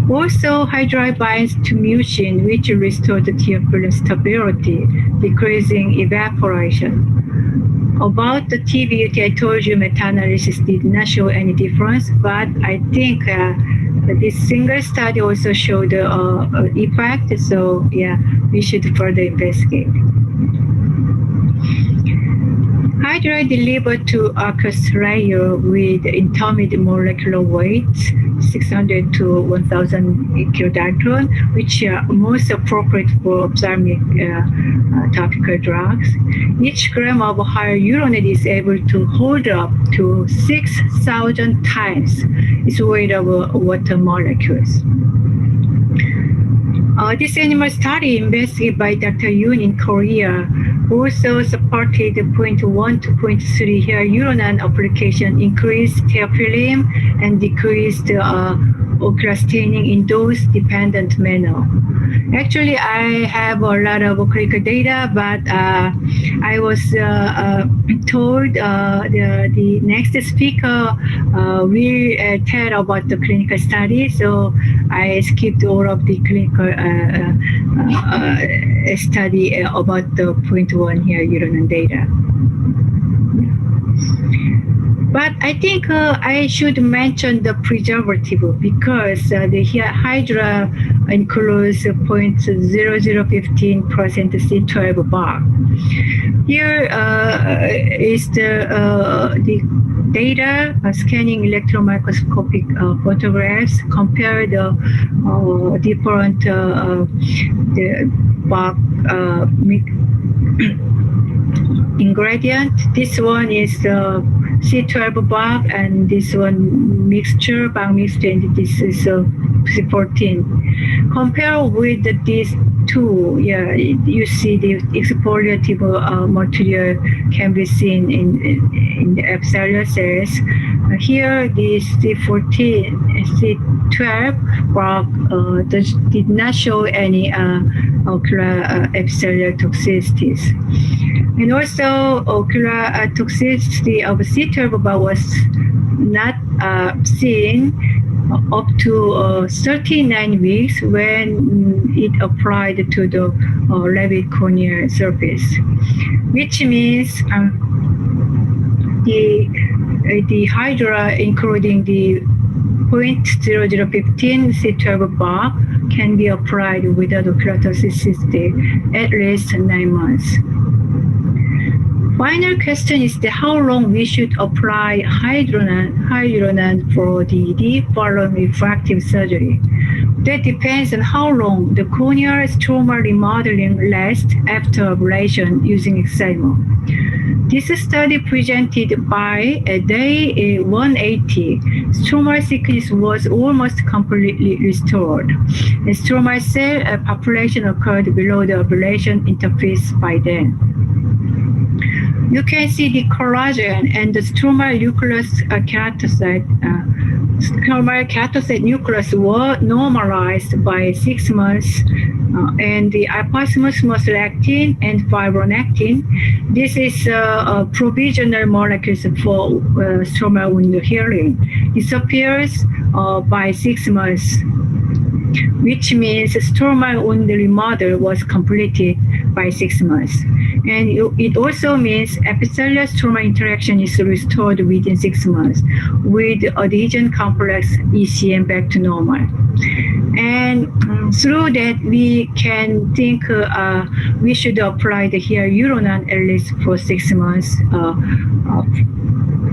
Also, hydride binds to mucin, which restores the tear film stability, decreasing evaporation. About the T beauty, I told you meta-analysis did not show any difference, but I think this single study also showed the effect. So yeah, we should further investigate. Hydride delivered to aqueous layer with intermediate molecular weight, 600 to 1,000 kilodalton, which are most appropriate for ophthalmic topical drugs. Each gram of hyaluronate is able to hold up to 6,000 times its weight of water molecules. This animal study investigated by Dr. Yoon in Korea also supported 0.1 to 0.3 hyaluronan application, increased tear film and decreased ocular staining in dose-dependent manner. Actually, I have a lot of clinical data, but I was told the next speaker will tell about the clinical study, so I skipped all of the clinical study about the 0.1 hyaluronan data. But I think I should mention the preservative because the Hydra includes 0.0015% C12 bar. Here is the data scanning electron microscopic photographs, compare the different the bar ingredient. This one is C12 bark, and this one mixture, bark mixture, and this is C14. Compare with these two, yeah, you see the exfoliative material can be seen in the epithelial cells. Here, the C14, C12 bark did not show any ocular epithelial toxicities. And also, ocular toxicity of C12 bark was not seen up to 39 weeks when it applied to the levid corneal surface, which means the hydra, including the 0.0015 C12 bar, can be applied without ocular toxicity at least 9 months. Final question is how long we should apply hyaluronan for the following refractive surgery. That depends on how long the corneal stromal remodeling lasts after ablation using excimer. This study presented by day 180. Stromal thickness was almost completely restored. The stromal cell population occurred below the ablation interface by then. You can see the collagen and the stromal nucleus keratocyte. Stromal keratocyte nucleus were normalized by 6 months, and the hyposmos actin and fibronectin. This is provisional molecules for stromal wound healing. Disappears by 6 months, which means stromal wound remodel was completed by 6 months. And it also means epithelial stromal interaction is restored within 6 months with adhesion complex ECM back to normal. And through that, we can think we should apply the hyaluronan at least for 6 months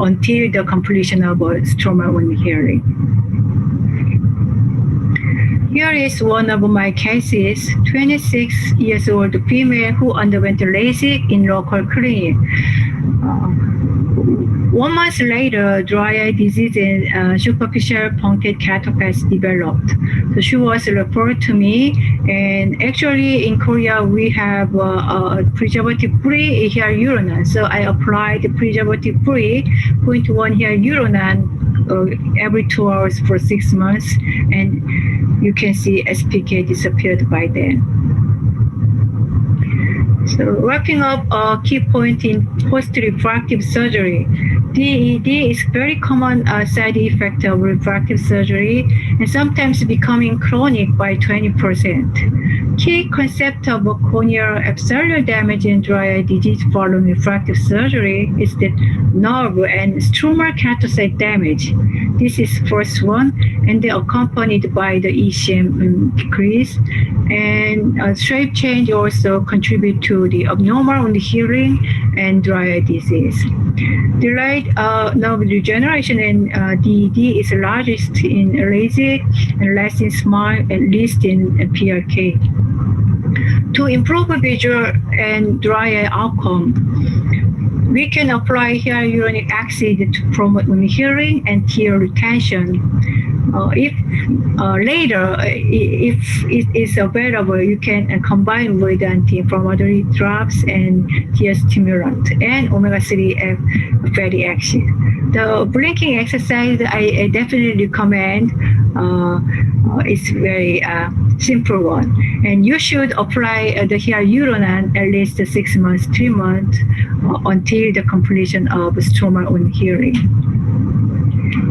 until the completion of stromal wound healing. Here is one of my cases, 26 years old female who underwent LASIK in local clinic. 1 month later, dry eye disease and superficial punctate cataract developed. So she was referred to me, and actually in Korea we have preservative-free hyaluronan. So I applied preservative-free 0.1 hyaluronan every 2 hours for 6 months, and you can see SPK disappeared by then. So wrapping up a key point in post-refractive surgery, DED is very common side effect of refractive surgery and sometimes becoming chronic by 20%. Key concept of corneal epithelial damage and dry eye disease following refractive surgery is that nerve and stromal keratocyte damage. This is first one, and they're accompanied by the ECM decrease. And shape change also contribute to the abnormal wound healing and dry eye disease. Delayed nerve regeneration in DED is largest in LASIK and less in SMILE, at least in PRK. To improve visual and dry eye outcome, we can apply hyaluronic acid to promote wound healing and tear retention. If it is available, you can combine with anti-inflammatory drops and tear stimulant and omega-3 fatty acid. The blinking exercise I definitely recommend. It's very simple one, and you should apply the hyaluronan at least 6 months, 3 months until the completion of stromal wound healing.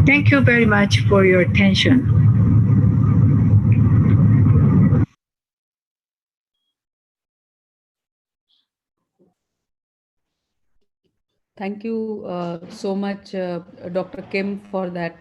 Thank you very much for your attention. Thank you so much, Dr. Kim, for that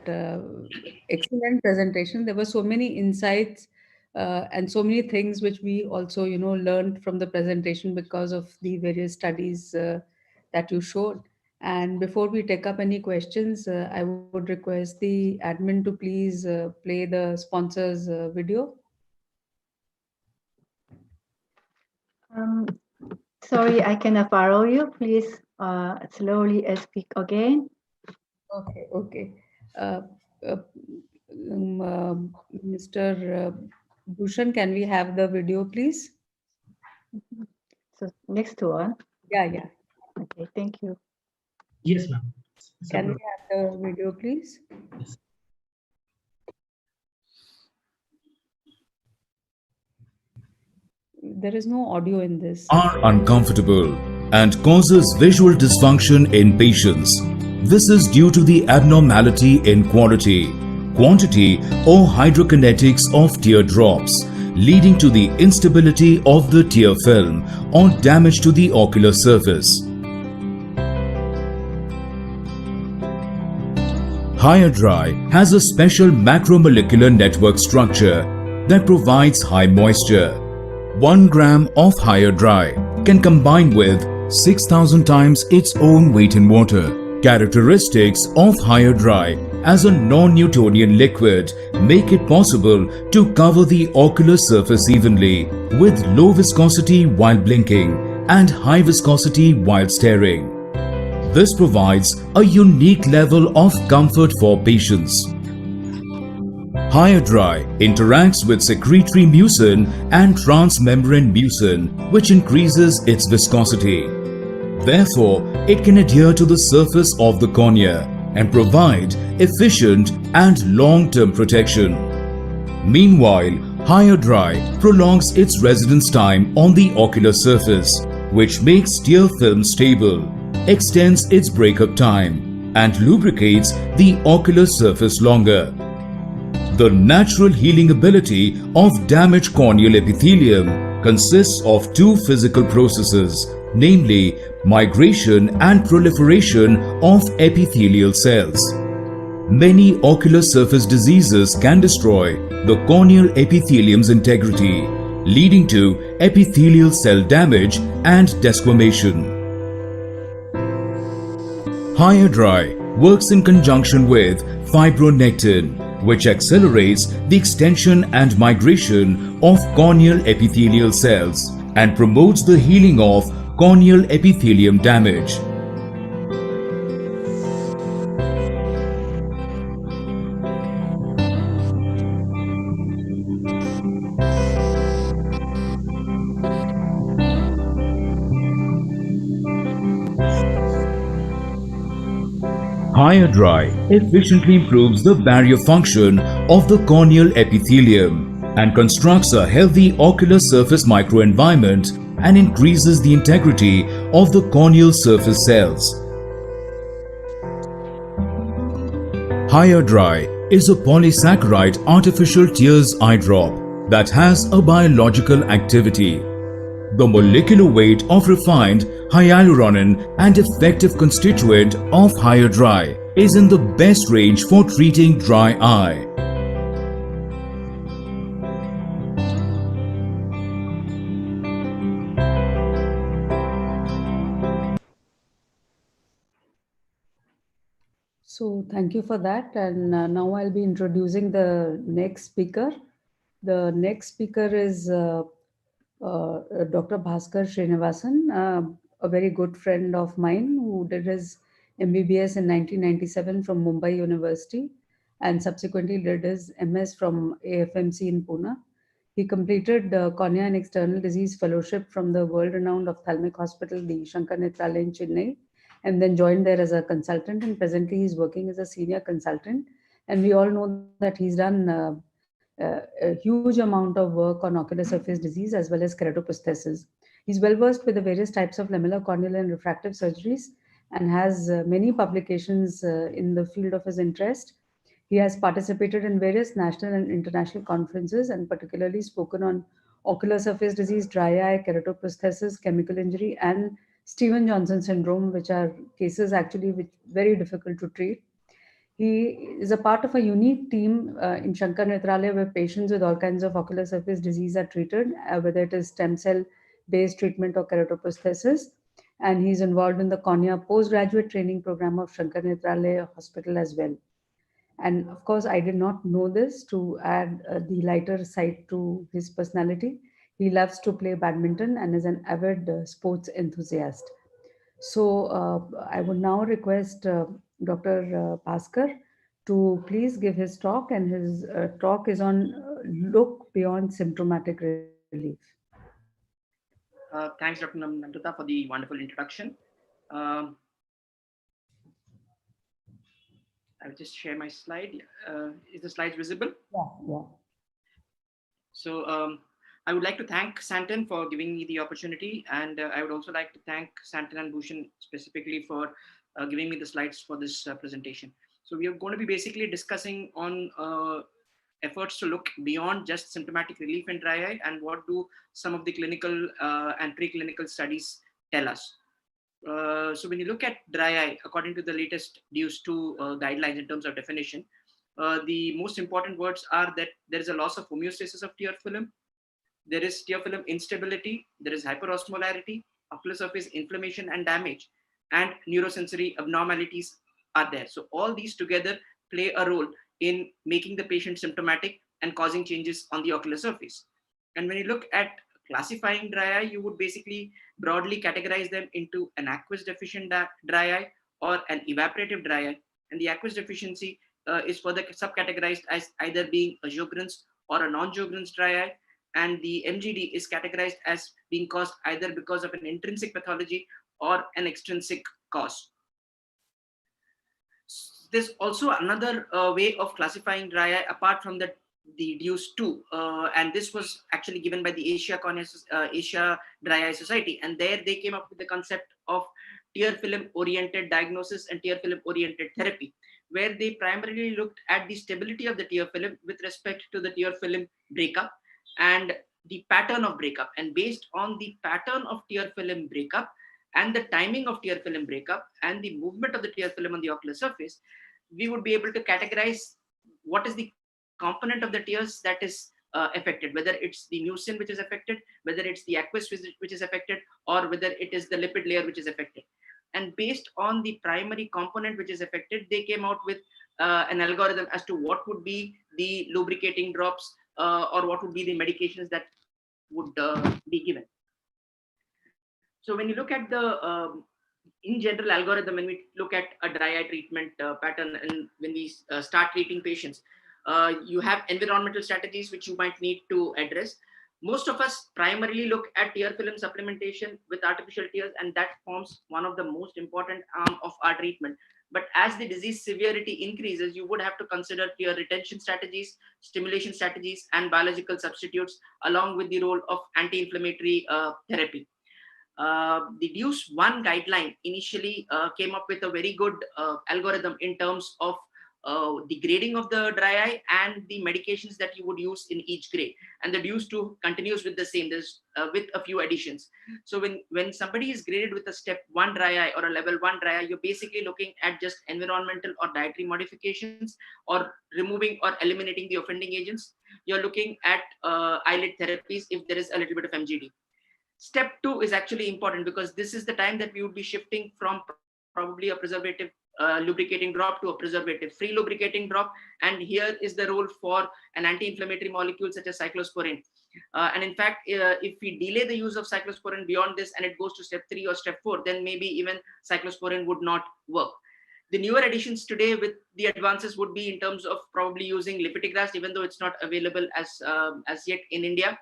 excellent presentation. There were so many insights and so many things which we also, learned from the presentation because of the various studies that you showed. And before we take up any questions, I would request the admin to please play the sponsor's video. Sorry, I cannot follow you. Please slowly speak again. Okay. Mr. Bhushan, can we have the video, please? So next one. Yeah. Okay, thank you. Yes, ma'am. Can we have the video, please? Yes. There is no audio in this. Are uncomfortable and causes visual dysfunction in patients. This is due to the abnormality in quality, quantity or hydrokinetics of tear drops, leading to the instability of the tear film or damage to the ocular surface. Higher Dry has a special macromolecular network structure that provides high moisture. 1 gram of Higher Dry can combine with 6,000 times its own weight in water. Characteristics of Higher Dry as a non-Newtonian liquid make it possible to cover the ocular surface evenly with low viscosity while blinking and high viscosity while staring. This provides a unique level of comfort for patients. Higher Dry interacts with secretory mucin and transmembrane mucin, which increases its viscosity. Therefore, it can adhere to the surface of the cornea and provide efficient and long-term protection. Meanwhile, Higher Dry prolongs its residence time on the ocular surface, which makes tear film stable, extends its breakup time, and lubricates the ocular surface longer. The natural healing ability of damaged corneal epithelium consists of 2 physical processes, namely migration and proliferation of epithelial cells. Many ocular surface diseases can destroy the corneal epithelium's integrity, leading to epithelial cell damage and desquamation. Higher Dry works in conjunction with fibronectin, which accelerates the extension and migration of corneal epithelial cells and promotes the healing of corneal epithelium damage. Higher dry efficiently improves the barrier function of the corneal epithelium and constructs a healthy ocular surface microenvironment and increases the integrity of the corneal surface cells. Higher dry is a polysaccharide artificial tears eye drop that has a biological activity. The molecular weight of refined hyaluronan and effective constituent of higher dry is in the best range for treating dry eye. So thank you for that. And now I'll be introducing the next speaker. The next speaker is Dr. Bhaskar Srinivasan, a very good friend of mine who did his MBBS in 1997 from Mumbai University and subsequently did his MS from AFMC in Pune. He completed Cornea and External Disease Fellowship from the world-renowned ophthalmic hospital, the Shankar Nethralaya in Chennai, and then joined there as a consultant. And presently, he's working as a senior consultant. And we all know that he's done a huge amount of work on ocular surface disease as well as keratoprosthesis. He's well versed with the various types of lamellar, corneal, and refractive surgeries and has many publications in the field of his interest. He has participated in various national and international conferences and particularly spoken on ocular surface disease, dry eye, keratoprosthesis, chemical injury, and Steven Johnson syndrome, which are cases actually which very difficult to treat. He is a part of a unique team in Shankar Nethralaya where patients with all kinds of ocular surface disease are treated, whether it is stem cell based treatment or keratoprosthesis. And he's involved in the cornea postgraduate training program of Shankar Nethralaya Hospital as well. And of course, I did not know this to add the lighter side to his personality. He loves to play badminton and is an avid sports enthusiast. So I would now request Dr. Bhaskar to please give his talk, and his talk is on look beyond symptomatic relief. Thanks, Dr. Nandita, for the wonderful introduction. I'll just share my slide. Is the slides visible? Yeah. So I would like to thank Santan for giving me the opportunity, and I would also like to thank Santan and Bhushan specifically for giving me the slides for this presentation. So we are going to be basically discussing on efforts to look beyond just symptomatic relief in dry eye and what do some of the clinical and preclinical studies tell us. So when you look at dry eye, according to the latest DUS2 guidelines in terms of definition, the most important words are that there is a loss of homeostasis of tear film, there is tear film instability, there is hyperosmolarity, ocular surface inflammation and damage, and neurosensory abnormalities are there. So all these together play a role in making the patient symptomatic and causing changes on the ocular surface. And when you look at classifying dry eye, you would basically broadly categorize them into an aqueous deficient dry eye or an evaporative dry eye. And the aqueous deficiency is further subcategorized as either being a Sjogren's or a non-Sjogren's dry eye. And the MGD is categorized as being caused either because of an intrinsic pathology or an extrinsic cause. There's also another way of classifying dry eye apart from the DUS2, and this was actually given by the Asia Dry Eye Society, and there they came up with the concept of tear film oriented diagnosis and tear film oriented therapy, where they primarily looked at the stability of the tear film with respect to the tear film breakup and the pattern of breakup. And based on the pattern of tear film breakup and the timing of tear film breakup and the movement of the tear film on the ocular surface, we would be able to categorize what is the component of the tears that is affected, whether it's the mucin which is affected, whether it's the aqueous which is affected, or whether it is the lipid layer which is affected. And based on the primary component which is affected, they came out with an algorithm as to what would be the lubricating drops or what would be the medications that would be given. So when you look at the in general algorithm, when we look at a dry eye treatment pattern, and when we start treating patients, you have environmental strategies which you might need to address. Most of us primarily look at tear film supplementation with artificial tears, and that forms one of the most important arm of our treatment. But as the disease severity increases, you would have to consider tear retention strategies, stimulation strategies, and biological substitutes, along with the role of anti-inflammatory therapy. The DUCE-1 guideline initially came up with a very good algorithm in terms of the grading of the dry eye and the medications that you would use in each grade. And the DUCE-2 continues with the same, there's with a few additions. So when somebody is graded with a step 1 dry eye or a level 1 dry eye, you're basically looking at just environmental or dietary modifications or removing or eliminating the offending agents. You're looking at eyelid therapies if there is a little bit of MGD. Step 2 is actually important because this is the time that we would be shifting from probably a preservative lubricating drop to a preservative-free lubricating drop. And here is the role for an anti-inflammatory molecule such as cyclosporine. And in fact, if we delay the use of cyclosporine beyond this and it goes to step 3 or step 4, then maybe even cyclosporine would not work. The newer additions today with the advances would be in terms of probably using lipitigrast, even though it's not available as yet in India.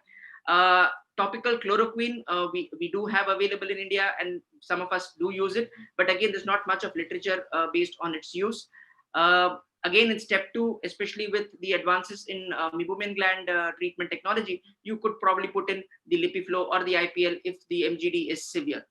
Topical chloroquine we do have available in India, and some of us do use it, but again there's not much of literature based on its use. Again, in step 2, especially with the advances in meibomian gland treatment technology, you could probably put in the LipiFlow or the IPL if the MGD is severe.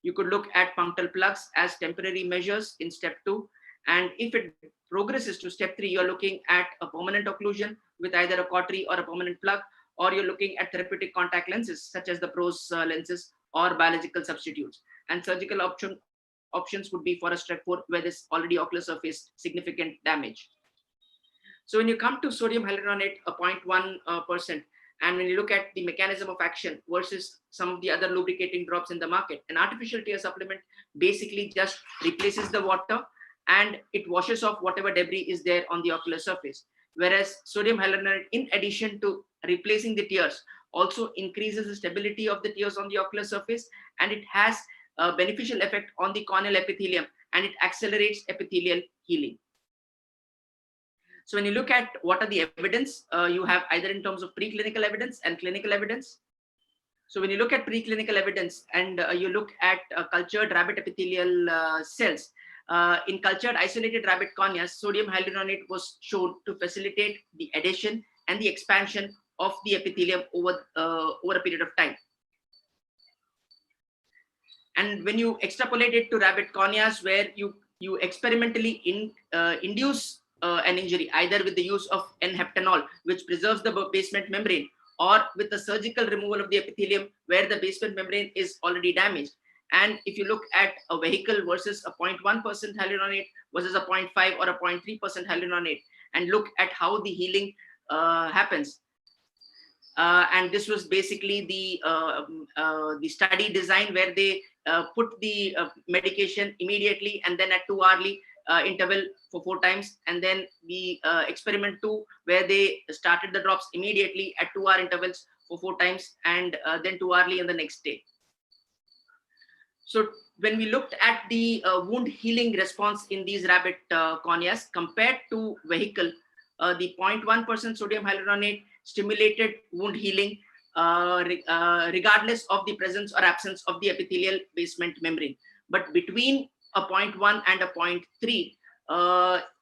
You could look at punctal plugs as temporary measures in step 2, and if it progresses to step 3, you're looking at a permanent occlusion with either a cautery or a permanent plug, or you're looking at therapeutic contact lenses such as the PROS lenses or biological substitutes. And surgical options would be for a step 4 where there's already ocular surface significant damage. So when you come to sodium hyaluronate, a 0.1%, and when you look at the mechanism of action versus some of the other lubricating drops in the market, an artificial tear supplement basically just replaces the water and it washes off whatever debris is there on the ocular surface. Whereas sodium hyaluronate, in addition to replacing the tears, also increases the stability of the tears on the ocular surface, and it has a beneficial effect on the corneal epithelium, and it accelerates epithelial healing. So when you look at what are the evidence, you have either in terms of preclinical evidence and clinical evidence. So when you look at preclinical evidence and you look at cultured rabbit epithelial cells, in cultured isolated rabbit corneas, sodium hyaluronate was shown to facilitate the adhesion and the expansion of the epithelium over a period of time. And when you extrapolate it to rabbit corneas, where you experimentally induce an injury, either with the use of N-heptanol, which preserves the basement membrane, or with the surgical removal of the epithelium where the basement membrane is already damaged. And if you look at a vehicle versus a 0.1% hyaluronate versus a 0.5 or a 0.3% hyaluronate, and look at how the healing happens. And this was basically the study design where they put the medication immediately and then at 2-hourly interval for 4 times, and then the experiment 2 where they started the drops immediately at 2-hour intervals for 4 times, and then 2-hourly in the next day. So when we looked at the wound healing response in these rabbit corneas compared to vehicle, the 0.1% sodium hyaluronate stimulated wound healing regardless of the presence or absence of the epithelial basement membrane. But between a 0.1 and a 0.3,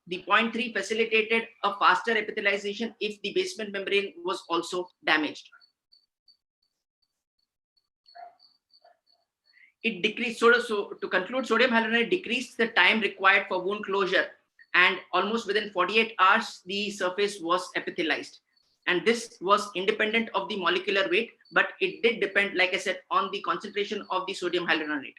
the 0.3 facilitated a faster epithelialization if the basement membrane was also damaged. It decreased, so to conclude, sodium hyaluronate decreased the time required for wound closure, and almost within 48 hours, the surface was epithelialized. And this was independent of the molecular weight, but it did depend, like I said, on the concentration of the sodium hyaluronate.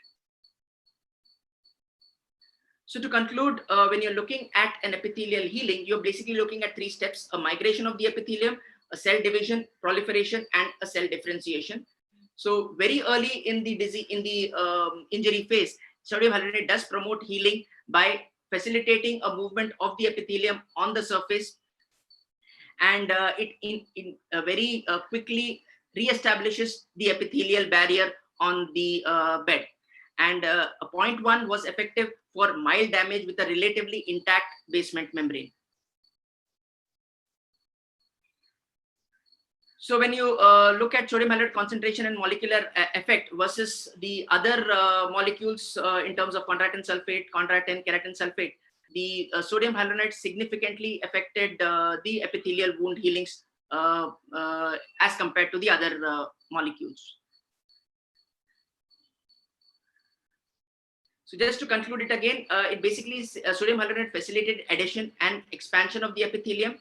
So to conclude, when you're looking at an epithelial healing, you're basically looking at 3 steps: a migration of the epithelium, a cell division, proliferation, and a cell differentiation. So very early in the injury phase, sodium hyaluronate does promote healing by facilitating a movement of the epithelium on the surface, and it very quickly reestablishes the epithelial barrier on the bed. And point 1 was effective for mild damage with a relatively intact basement membrane. So when you look at sodium hyaluronate concentration and molecular effect versus the other molecules in terms of chondroitin sulfate, chondroitin, keratin sulfate, the sodium hyaluronate significantly affected the epithelial wound healings as compared to the other molecules. So just to conclude it again, it basically sodium hyaluronate facilitated adhesion and expansion of the epithelium,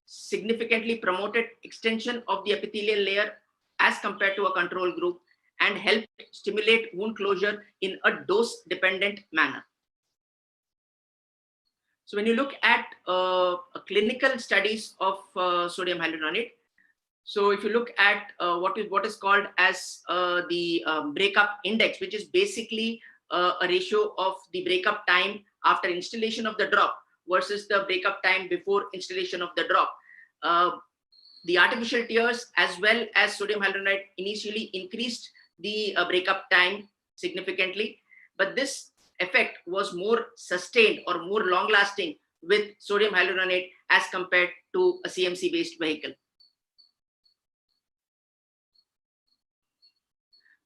significantly promoted extension of the epithelial layer as compared to a control group, and helped stimulate wound closure in a dose-dependent manner. So when you look at clinical studies of sodium hyaluronate, so if you look at what is called as the breakup index, which is basically a ratio of the breakup time after installation of the drop versus the breakup time before installation of the drop. The artificial tears as well as sodium hyaluronate initially increased the breakup time significantly, but this effect was more sustained or more long lasting with sodium hyaluronate as compared to a CMC based vehicle.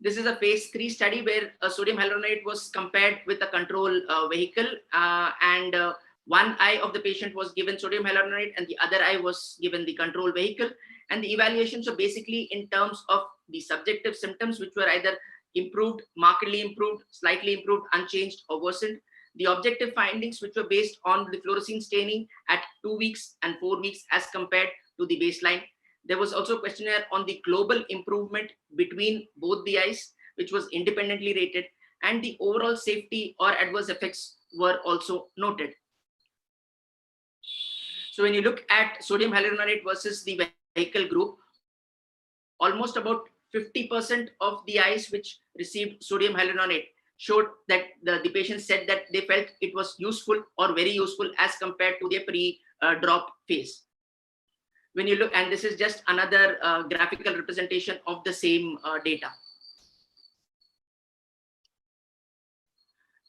This is a phase 3 study where sodium hyaluronate was compared with a control vehicle, and one eye of the patient was given sodium hyaluronate and the other eye was given the control vehicle. And the evaluations are basically in terms of the subjective symptoms, which were either improved, markedly improved, slightly improved, unchanged, or worsened. The objective findings, which were based on the fluorescein staining at 2 weeks and 4 weeks as compared to the baseline. There was also a questionnaire on the global improvement between both the eyes, which was independently rated, and the overall safety or adverse effects were also noted. So when you look at sodium hyaluronate versus the vehicle group, almost about 50% of the eyes which received sodium hyaluronate showed that the patient said that they felt it was useful or very useful as compared to their pre-drop phase. When you look, and this is just another graphical representation of the same data.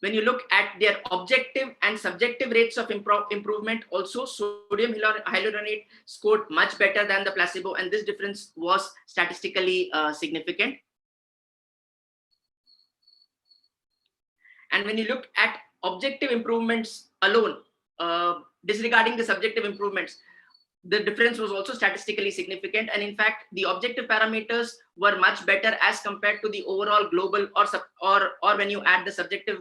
When you look at their objective and subjective rates of improvement, also sodium hyaluronate scored much better than the placebo, and this difference was statistically significant. And when you look at objective improvements alone, disregarding the subjective improvements, the difference was also statistically significant. And in fact, the objective parameters were much better as compared to the overall global or when you add the subjective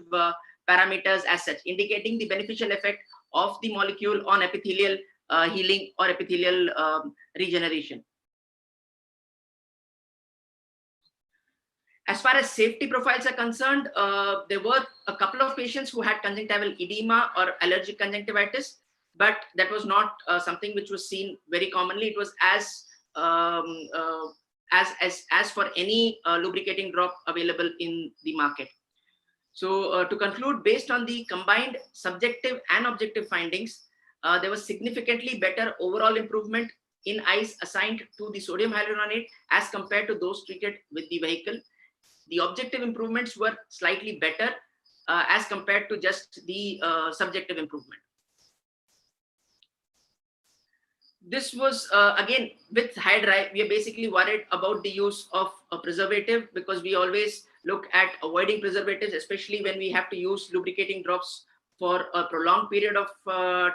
parameters as such, indicating the beneficial effect of the molecule on epithelial healing or epithelial regeneration. As far as safety profiles are concerned, there were a couple of patients who had conjunctival edema or allergic conjunctivitis, but that was not something which was seen very commonly. It was as for any lubricating drop available in the market. So to conclude, based on the combined subjective and objective findings, there was significantly better overall improvement in eyes assigned to the sodium hyaluronate as compared to those treated with the vehicle. The objective improvements were slightly better as compared to just the subjective improvement. This was, again, with hair dry, we are basically worried about the use of a preservative, because we always look at avoiding preservatives, especially when we have to use lubricating drops for a prolonged period of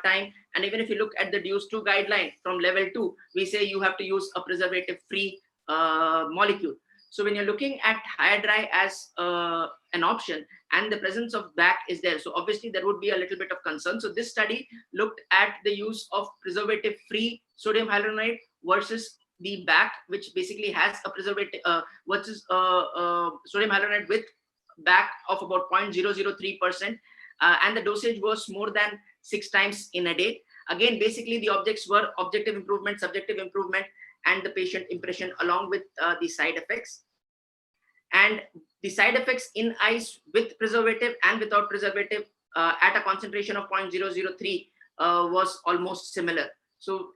time. And even if you look at the DUSE 2 guideline from level 2, we say you have to use a preservative-free molecule. So when you're looking at hair dry as an option and the presence of BAC is there, so obviously there would be a little bit of concern. So this study looked at the use of preservative-free sodium hyaluronate versus the BAC, which basically has a preservative versus sodium hyaluronate with BAC of about 0.003%, and the dosage was more than 6 times in a day. Again, basically the objects were objective improvement, subjective improvement, and the patient impression along with the side effects. And the side effects in eyes with preservative and without preservative at a concentration of 0.003 was almost similar. So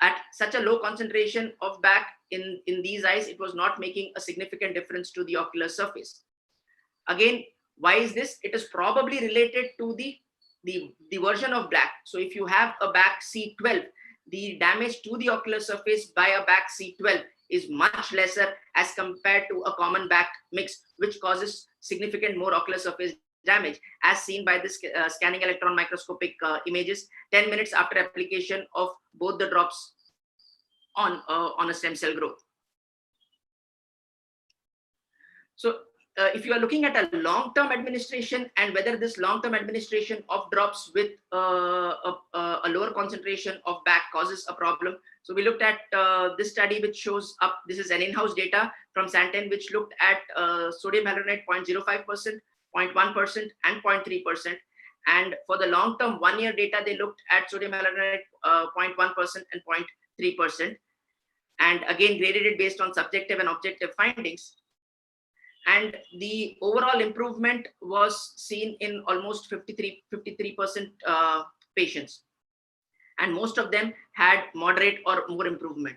at such a low concentration of BAC in these eyes, it was not making a significant difference to the ocular surface. Again, why is this? It is probably related to the version of BAC. So if you have a BAC C12, the damage to the ocular surface by a BAC C12 is much lesser as compared to a common BAC mix, which causes significant more ocular surface damage, as seen by this scanning electron microscopic images 10 minutes after application of both the drops on a stem cell growth. So if you are looking at a long-term administration and whether this long-term administration of drops with a lower concentration of BAC causes a problem. So we looked at this study, which shows up, this is an in-house data from Santen, which looked at sodium hyaluronate 0.05%, 0.1% and 0.3%. And for the long-term 1-year data, they looked at sodium hyaluronate 0.1% and 0.3%. And again, graded it based on subjective and objective findings. And the overall improvement was seen in almost 53% patients. And most of them had moderate or more improvement.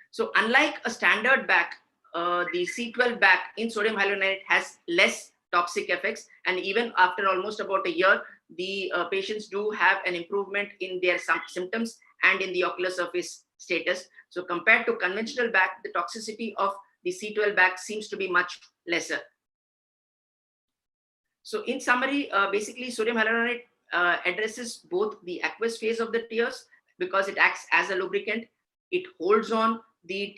So unlike a standard BAC, the C12 BAC in sodium hyaluronate has less toxic effects. And even after almost about a year, the patients do have an improvement in their symptoms and in the ocular surface status. So compared to conventional BAC, the toxicity of the C12 BAC seems to be much lesser. So in summary, basically sodium hyaluronate addresses both the aqueous phase of the tears because it acts as a lubricant. It holds on the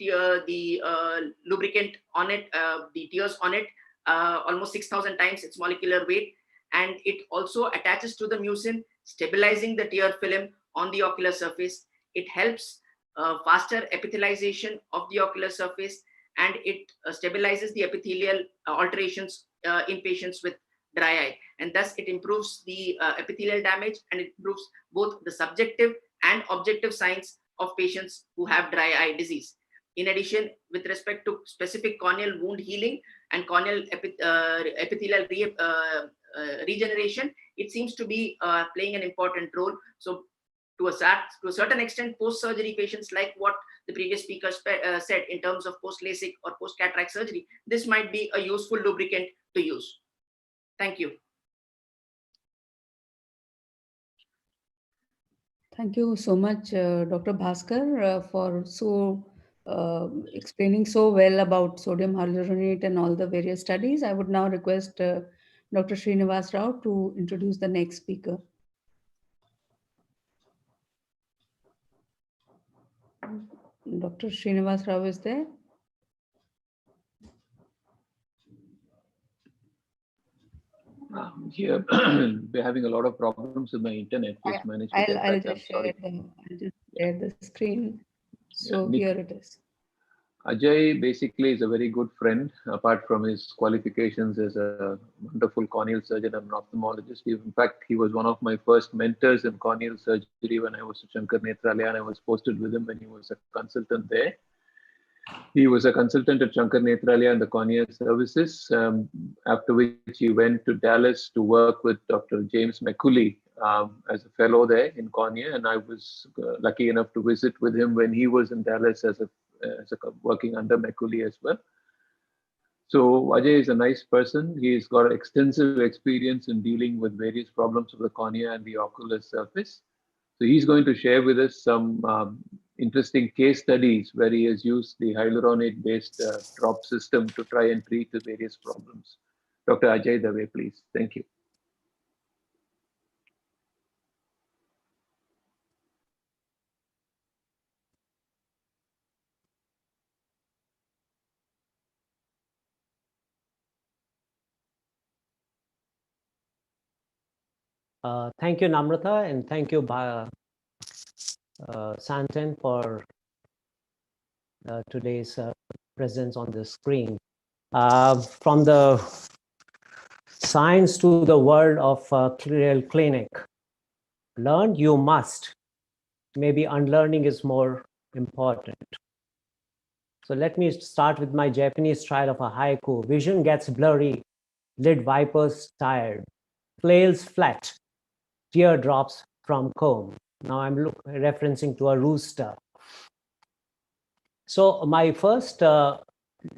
lubricant on it, the tears on it, almost 6,000 times its molecular weight. And it also attaches to the mucin, stabilizing the tear film on the ocular surface. It helps faster epithelialization of the ocular surface, and it stabilizes the epithelial alterations in patients with dry eye. And thus it improves the epithelial damage, and it improves both the subjective and objective signs of patients who have dry eye disease. In addition, with respect to specific corneal wound healing and corneal epithelial regeneration, it seems to be playing an important role. So to a certain extent, post-surgery patients, like what the previous speaker said in terms of post-LASIK or post-cataract surgery, this might be a useful lubricant to use. Thank you. Thank you so much, Dr. Bhaskar, for explaining so well about sodium hyaluronate and all the various studies. I would now request Dr. Srinivas Rao to introduce the next speaker. Dr. Srinivas Rao is there? Here, we're having a lot of problems with my internet. Just managed to get I'll back. just share the screen. So Yeah, here it is. Ajay basically is a very good friend, apart from his qualifications as a wonderful corneal surgeon and ophthalmologist. In fact, he was one of my first mentors in corneal surgery when I was at Shankar Nethralaya, and I was posted with him when he was a consultant there. He was a consultant at Shankar Nethralaya and the cornea services, after which he went to Dallas to work with Dr. James McCulley as a fellow there in cornea, and I was lucky enough to visit with him when he was in Dallas as working under McCulley as well. So Ajay is a nice person. He's got extensive experience in dealing with various problems of the cornea and the ocular surface. So he's going to share with us some interesting case studies where he has used the hyaluronate-based drop system to try and treat the various problems. Dr. Ajay Dave, please. Thank you. Thank you, Namrata, and thank you, Santen, for today's presence on the screen. From the science to the world of real clinic. Learn you must. Maybe unlearning is more important. So let me start with my Japanese style of a haiku. Vision gets blurry lid vipers tired, flails flat, teardrops from comb. Now I'm referencing to a rooster. So my first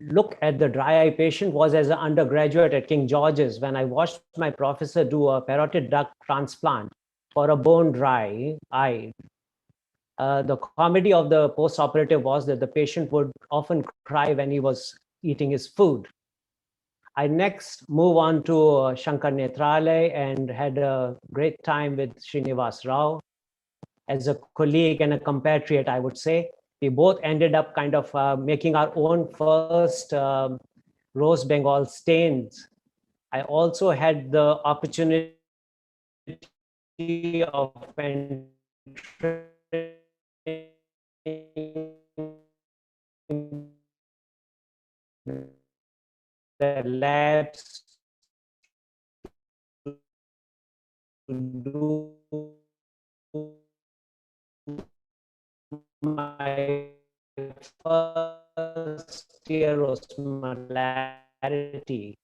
look at the dry eye patient was as an undergraduate at King George's when I watched my professor do a parotid duct transplant for a bone dry eye. The comedy of the post-operative was that the patient would often cry when he was eating his food. I next move on to Shankar Netralay and had a great time with Srinivas Rao as a colleague and a compatriot, I would say. We both ended up kind of making our own first rose Bengal stains. I also had the opportunity of entering the labs to do my first year osmolarity,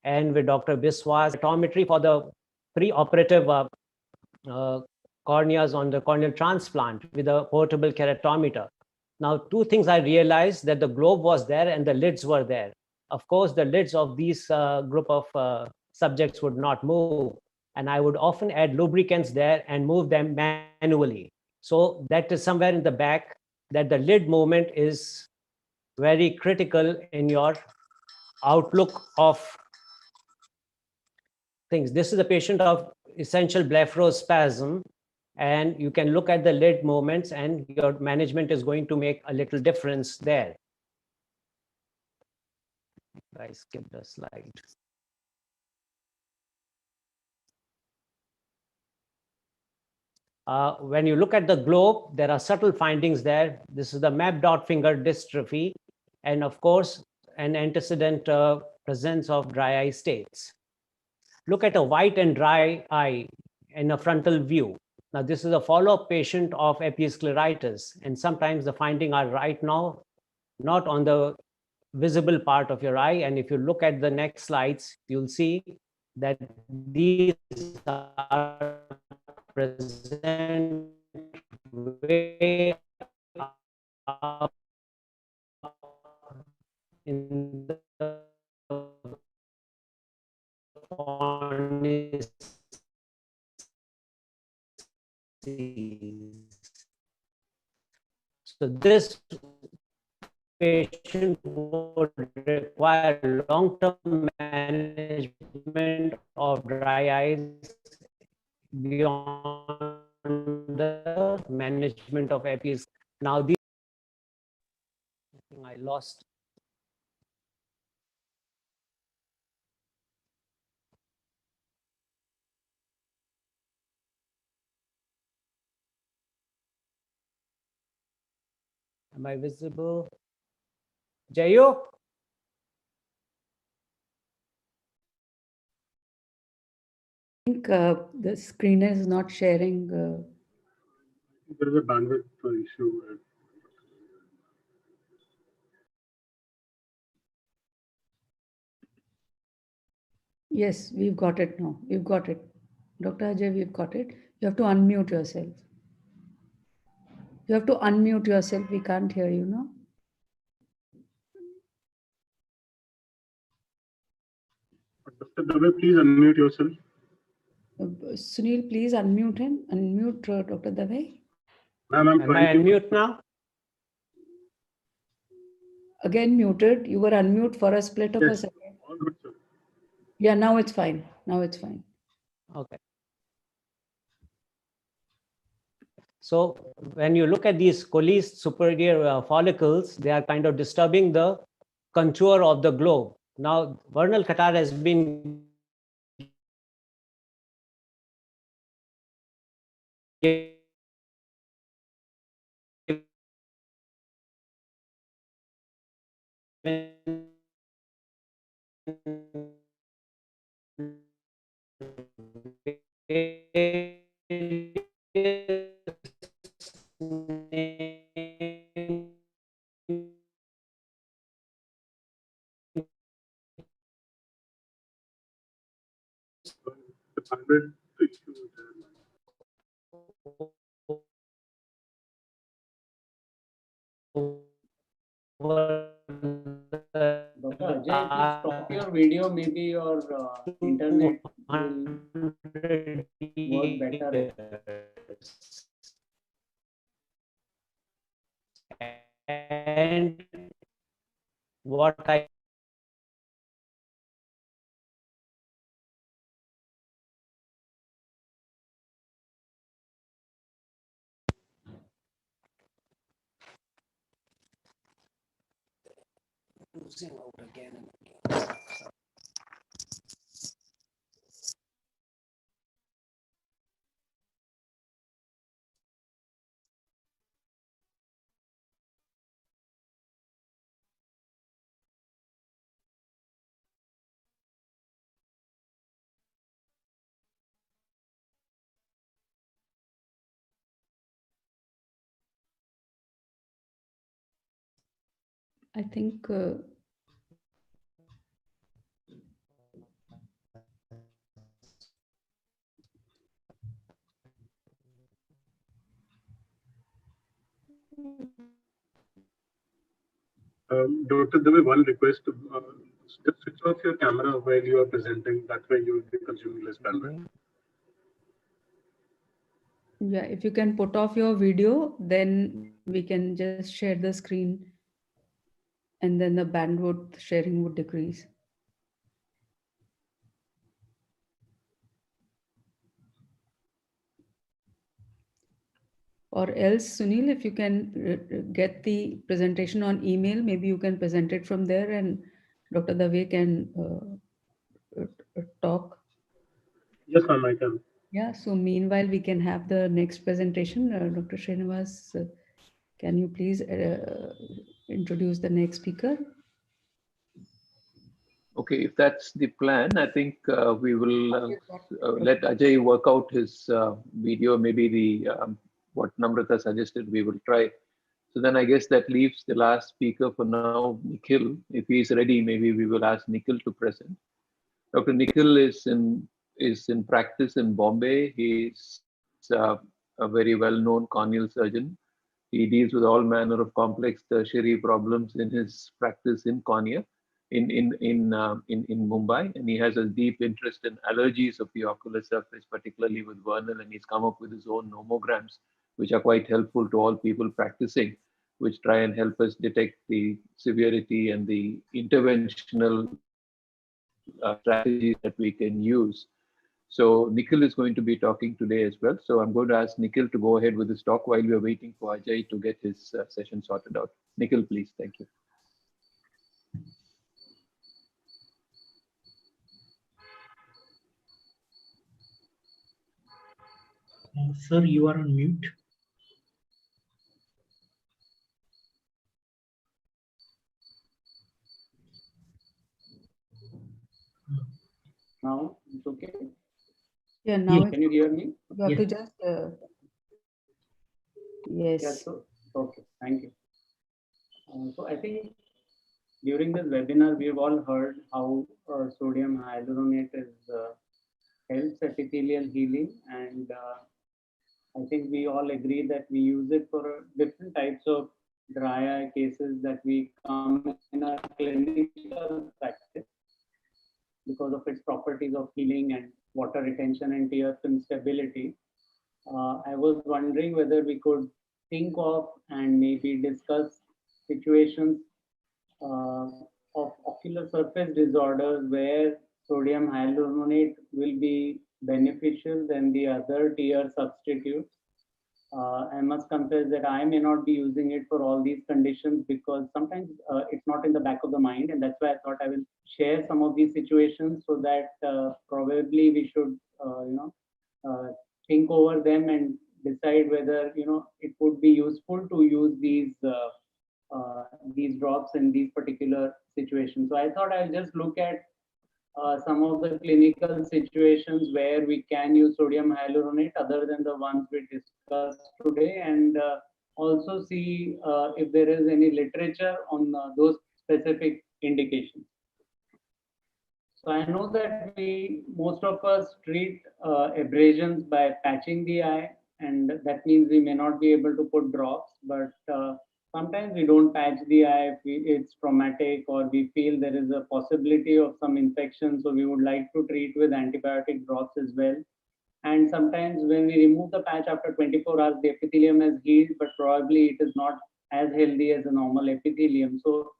and with Dr. Biswas, cytometry for the pre-operative corneas on the corneal transplant with a portable keratometer. Now, two things I realized: that the globe was there and the lids were there. Of course, the lids of these group of subjects would not move, and I would often add lubricants there and move them manually. So that is somewhere in the back, that the lid movement is very critical in your outlook of things. This is a patient of essential blepharospasm, and you can look at the lid movements and your management is going to make a little difference there. I skipped a slide. When you look at the globe, there are subtle findings there. This is the map dot finger dystrophy, and of course, an antecedent presence of dry eye states. Look at a white and dry eye in a frontal view. Now, this is a follow-up patient of episcleritis, and sometimes the findings are right now not on the visible part of your eye. And if you look at the next slides, you'll see that these are present way up in the fornices. So this patient would require long-term management of dry eyes beyond the management of epi's. Now, these, I think I lost. Am I visible? Jayo? I think the screen is not sharing. There is a bandwidth issue. Yes, we've got it now. We've got it. Dr. Ajay, we've got it. You have to unmute yourself. You have to unmute yourself. We can't hear you now. Dr. Dave, please unmute yourself. Sunil, please unmute him. Unmute Dr. Dave. Ma'am, Am I unmute now? Again muted. You were unmute for a split of a second. All good, sir. Yeah, now it's fine. Now it's fine. Okay. So when you look at these coalesced superior follicles, they are kind of disturbing the contour of the globe. Now, vernal catarrh has been bandwidth issue there. Dr. Ajay, if you stop your video, maybe your internet will work better. And what I losing out again and again. I think Dr. Dave, one request to just switch off your camera while you are presenting. That way you will be consuming less bandwidth. yeah, if you can put off your video, then we can just share the screen and then the bandwidth sharing would decrease. Or else, Sunil, if you can get the presentation on email, maybe you can present it from there and Dr. Dave can talk. Yes, ma'am, I can. Yeah, so meanwhile, we can have the next presentation. Dr. Srinivas, can you please introduce the next speaker? Okay, if that's the plan, I think we will let Ajay work out his video. Maybe the what Namrata suggested we will try. So then I guess that leaves the last speaker for now, Nikhil. If he's ready, maybe we will ask Nikhil to present. Dr. Nikhil is in practice in Bombay. He's a very well-known corneal surgeon. He deals with all manner of complex tertiary problems in his practice in cornea, in Mumbai, and he has a deep interest in allergies of the ocular surface, particularly with vernal, and he's come up with his own nomograms, which are quite helpful to all people practicing, which try and help us detect the severity and the interventional strategies that we can use. So Nikhil is going to be talking today as well. So I'm going to ask Nikhil to go ahead with his talk while we are waiting for Ajay to get his session sorted out. Nikhil, please. Thank you. Sir, you are on mute. Now it's okay. Yeah, now Can you hear me? you have to just yes. Yeah, so, okay, thank you. So I think during this webinar, we've all heard how sodium hyaluronate is helps epithelial healing, and I think we all agree that we use it for different types of dry eye cases that we come in our clinical practice because of its properties of healing and water retention and tear film stability. I was wondering whether we could think of and maybe discuss situations of ocular surface disorders where sodium hyaluronate will be beneficial than the other tear substitutes. I must confess that I may not be using it for all these conditions because sometimes it's not in the back of the mind, and that's why I thought I will share some of these situations so that probably we should, think over them and decide whether it would be useful to use these drops in these particular situations. So I thought I'll just look at some of the clinical situations where we can use sodium hyaluronate other than the ones we discussed today, and also see if there is any literature on those specific indications. So I know that most of us treat abrasions by patching the eye, and that means we may not be able to put drops, but sometimes we don't patch the eye if it's traumatic or we feel there is a possibility of some infection, so we would like to treat with antibiotic drops as well. And sometimes when we remove the patch after 24 hours, the epithelium has healed, but probably it is not as healthy as a normal epithelium. So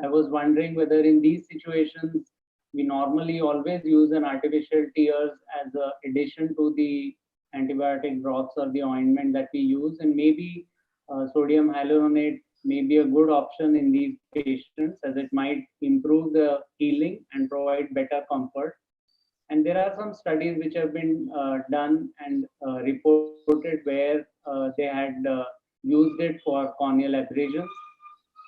I was wondering whether in these situations, we normally always use an artificial tears as an addition to the antibiotic drops or the ointment that we use, and maybe sodium hyaluronate may be a good option in these patients as it might improve the healing and provide better comfort. And there are some studies which have been done and reported where they had used it for corneal abrasions.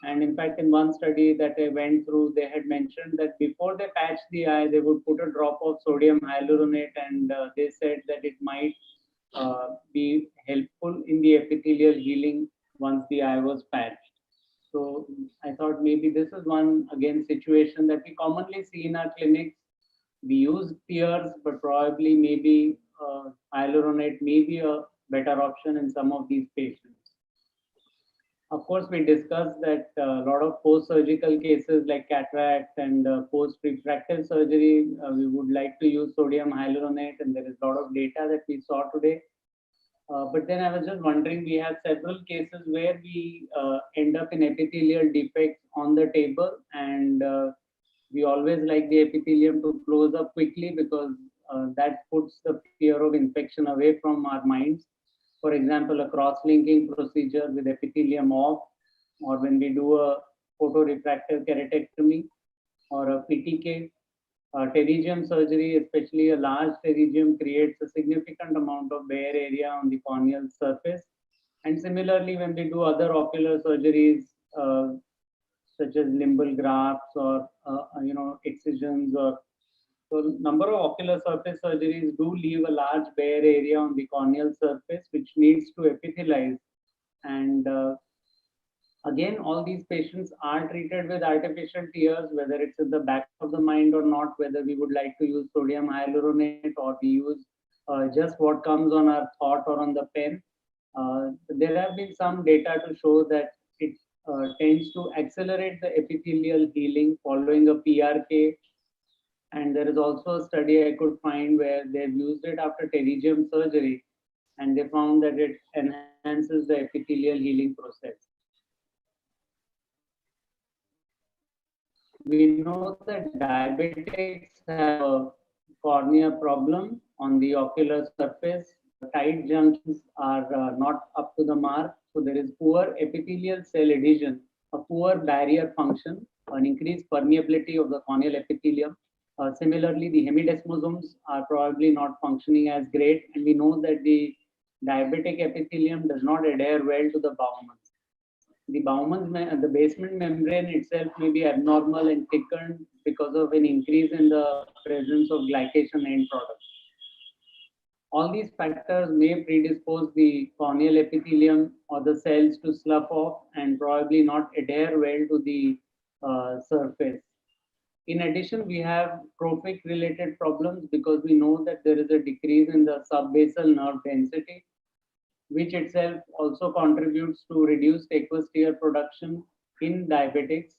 And in fact, in one study that I went through, they had mentioned that before they patch the eye, they would put a drop of sodium hyaluronate, and they said that it might be helpful in the epithelial healing once the eye was patched. So I thought maybe this is one, again, situation that we commonly see in our clinics. We use tears, but probably maybe hyaluronate may be a better option in some of these patients. Of course, we discussed that a lot of post-surgical cases like cataract and post-refractive surgery, we would like to use sodium hyaluronate, and there is a lot of data that we saw today. But then I was just wondering, we have several cases where we end up in epithelial defects on the table, and we always like the epithelium to close up quickly because that puts the fear of infection away from our minds. For example, a cross-linking procedure with epithelium off, or when we do a photorefractive keratectomy or a PTK. Pterygium surgery, especially a large pterygium, creates a significant amount of bare area on the corneal surface. And similarly, when we do other ocular surgeries, such as limbal grafts or excisions, or so number of ocular surface surgeries do leave a large bare area on the corneal surface which needs to epithelize. And again, all these patients are treated with artificial tears, whether it's at the back of the mind or not, whether we would like to use sodium hyaluronate or we use just what comes on our thought or on the pen. There have been some data to show that it tends to accelerate the epithelial healing following a PRK. And there is also a study I could find where they've used it after pterygium surgery, and they found that it enhances the epithelial healing process. We know that diabetics have a cornea problem on the ocular surface. Tight junctions are not up to the mark. So there is poor epithelial cell adhesion, a poor barrier function, an increased permeability of the corneal epithelium. Similarly, the hemidesmosomes are probably not functioning as great, and we know that the diabetic epithelium does not adhere well to the Bowman's. The basement membrane itself may be abnormal and thickened because of an increase in the presence of glycation end products. All these factors may predispose the corneal epithelium or the cells to slough off and probably not adhere well to the surface. In addition, we have trophic related problems because we know that there is a decrease in the subbasal nerve density, which itself also contributes to reduced aqueous tear production in diabetics.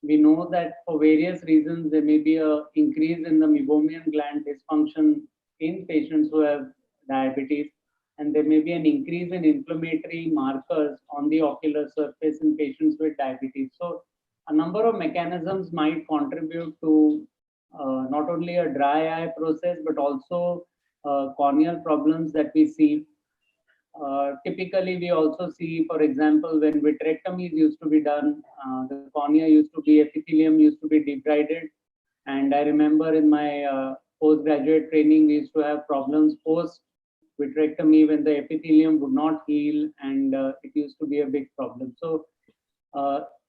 We know that for various reasons, there may be an increase in the meibomian gland dysfunction in patients who have diabetes, and there may be an increase in inflammatory markers on the ocular surface in patients with diabetes. So a number of mechanisms might contribute to not only a dry eye process, but also corneal problems that we see. Typically, we also see, for example, when vitrectomies used to be done, the cornea epithelium used to be debrided. And I remember in my postgraduate training, we used to have problems post vitrectomy when the epithelium would not heal, and it used to be a big problem. So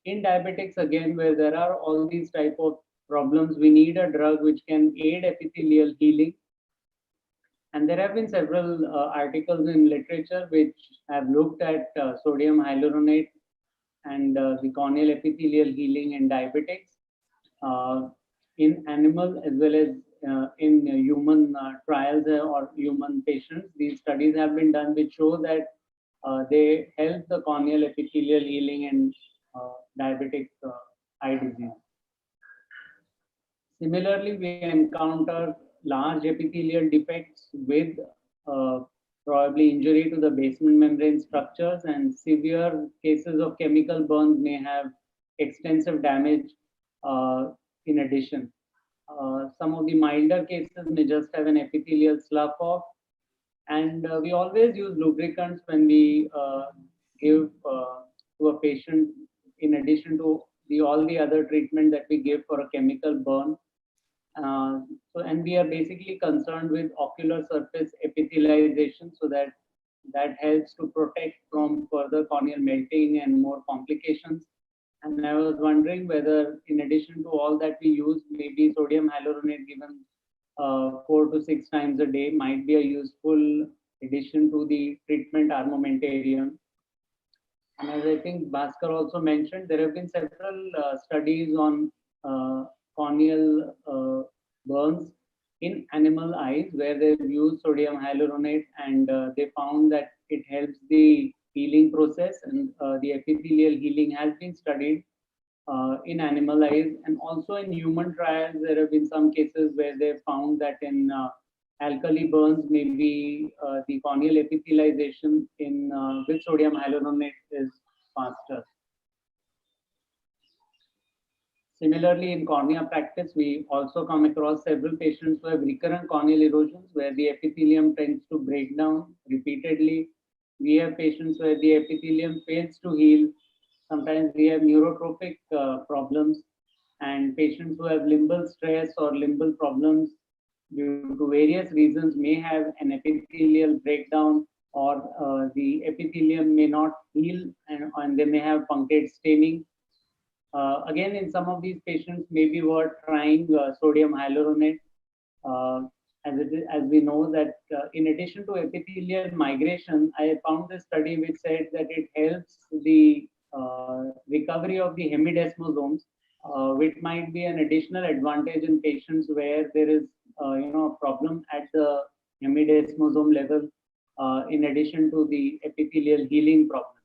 in diabetics, again, where there are all these type of problems, we need a drug which can aid epithelial healing. And there have been several articles in literature which have looked at sodium hyaluronate and the corneal epithelial healing in diabetics. in animal as well as in human trials or human patients. These studies have been done which show that they help the corneal epithelial healing and diabetic eye disease. Similarly, we encounter large epithelial defects with probably injury to the basement membrane structures, and severe cases of chemical burns may have extensive damage in addition. Some of the milder cases may just have an epithelial slough off, and we always use lubricants when we give to a patient in addition to all the other treatment that we give for a chemical burn. And we are basically concerned with ocular surface epithelialization, so that helps to protect from further corneal melting and more complications. And I was wondering whether, in addition to all that we use, maybe sodium hyaluronate given 4 to 6 times a day might be a useful addition to the treatment armamentarium. And as I think Bhaskar also mentioned, there have been several studies on corneal burns in animal eyes where they've used sodium hyaluronate, and they found that it helps the healing process, and the epithelial healing has been studied in animal eyes. And also in human trials, there have been some cases where they found that in alkali burns, maybe the corneal epithelialization in with sodium hyaluronate is faster. Similarly, in cornea practice, we also come across several patients who have recurrent corneal erosions where the epithelium tends to break down repeatedly. We have patients where the epithelium fails to heal. Sometimes we have neurotrophic problems, and patients who have limbal stress or limbal problems due to various reasons may have an epithelial breakdown, or the epithelium may not heal, and they may have punctate staining. Again, in some of these patients, maybe we're trying sodium hyaluronate, as we know that in addition to epithelial migration, I found this study which said that it helps the recovery of the hemidesmosomes, which might be an additional advantage in patients where there is a problem at the hemidesmosome level, in addition to the epithelial healing problem.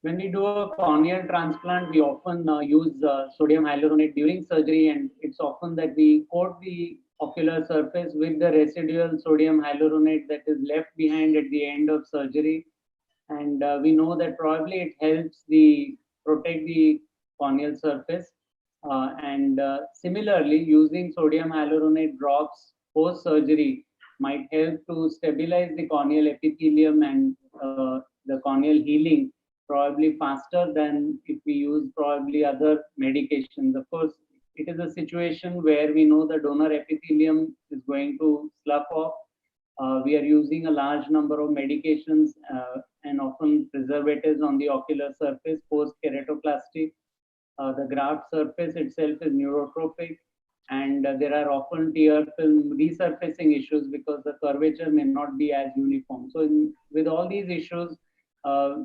When we do a corneal transplant, we often use sodium hyaluronate during surgery, and it's often that we coat the ocular surface with the residual sodium hyaluronate that is left behind at the end of surgery. And we know that probably it helps protect the corneal surface. Similarly, using sodium hyaluronate drops post-surgery might help to stabilize the corneal epithelium and the corneal healing probably faster than if we use probably other medications. Of course, it is a situation where we know the donor epithelium is going to slough off. We are using a large number of medications and often preservatives on the ocular surface post keratoplasty. The graft surface itself is neurotrophic, and there are often tear film resurfacing issues because the curvature may not be as uniform. So with all these issues,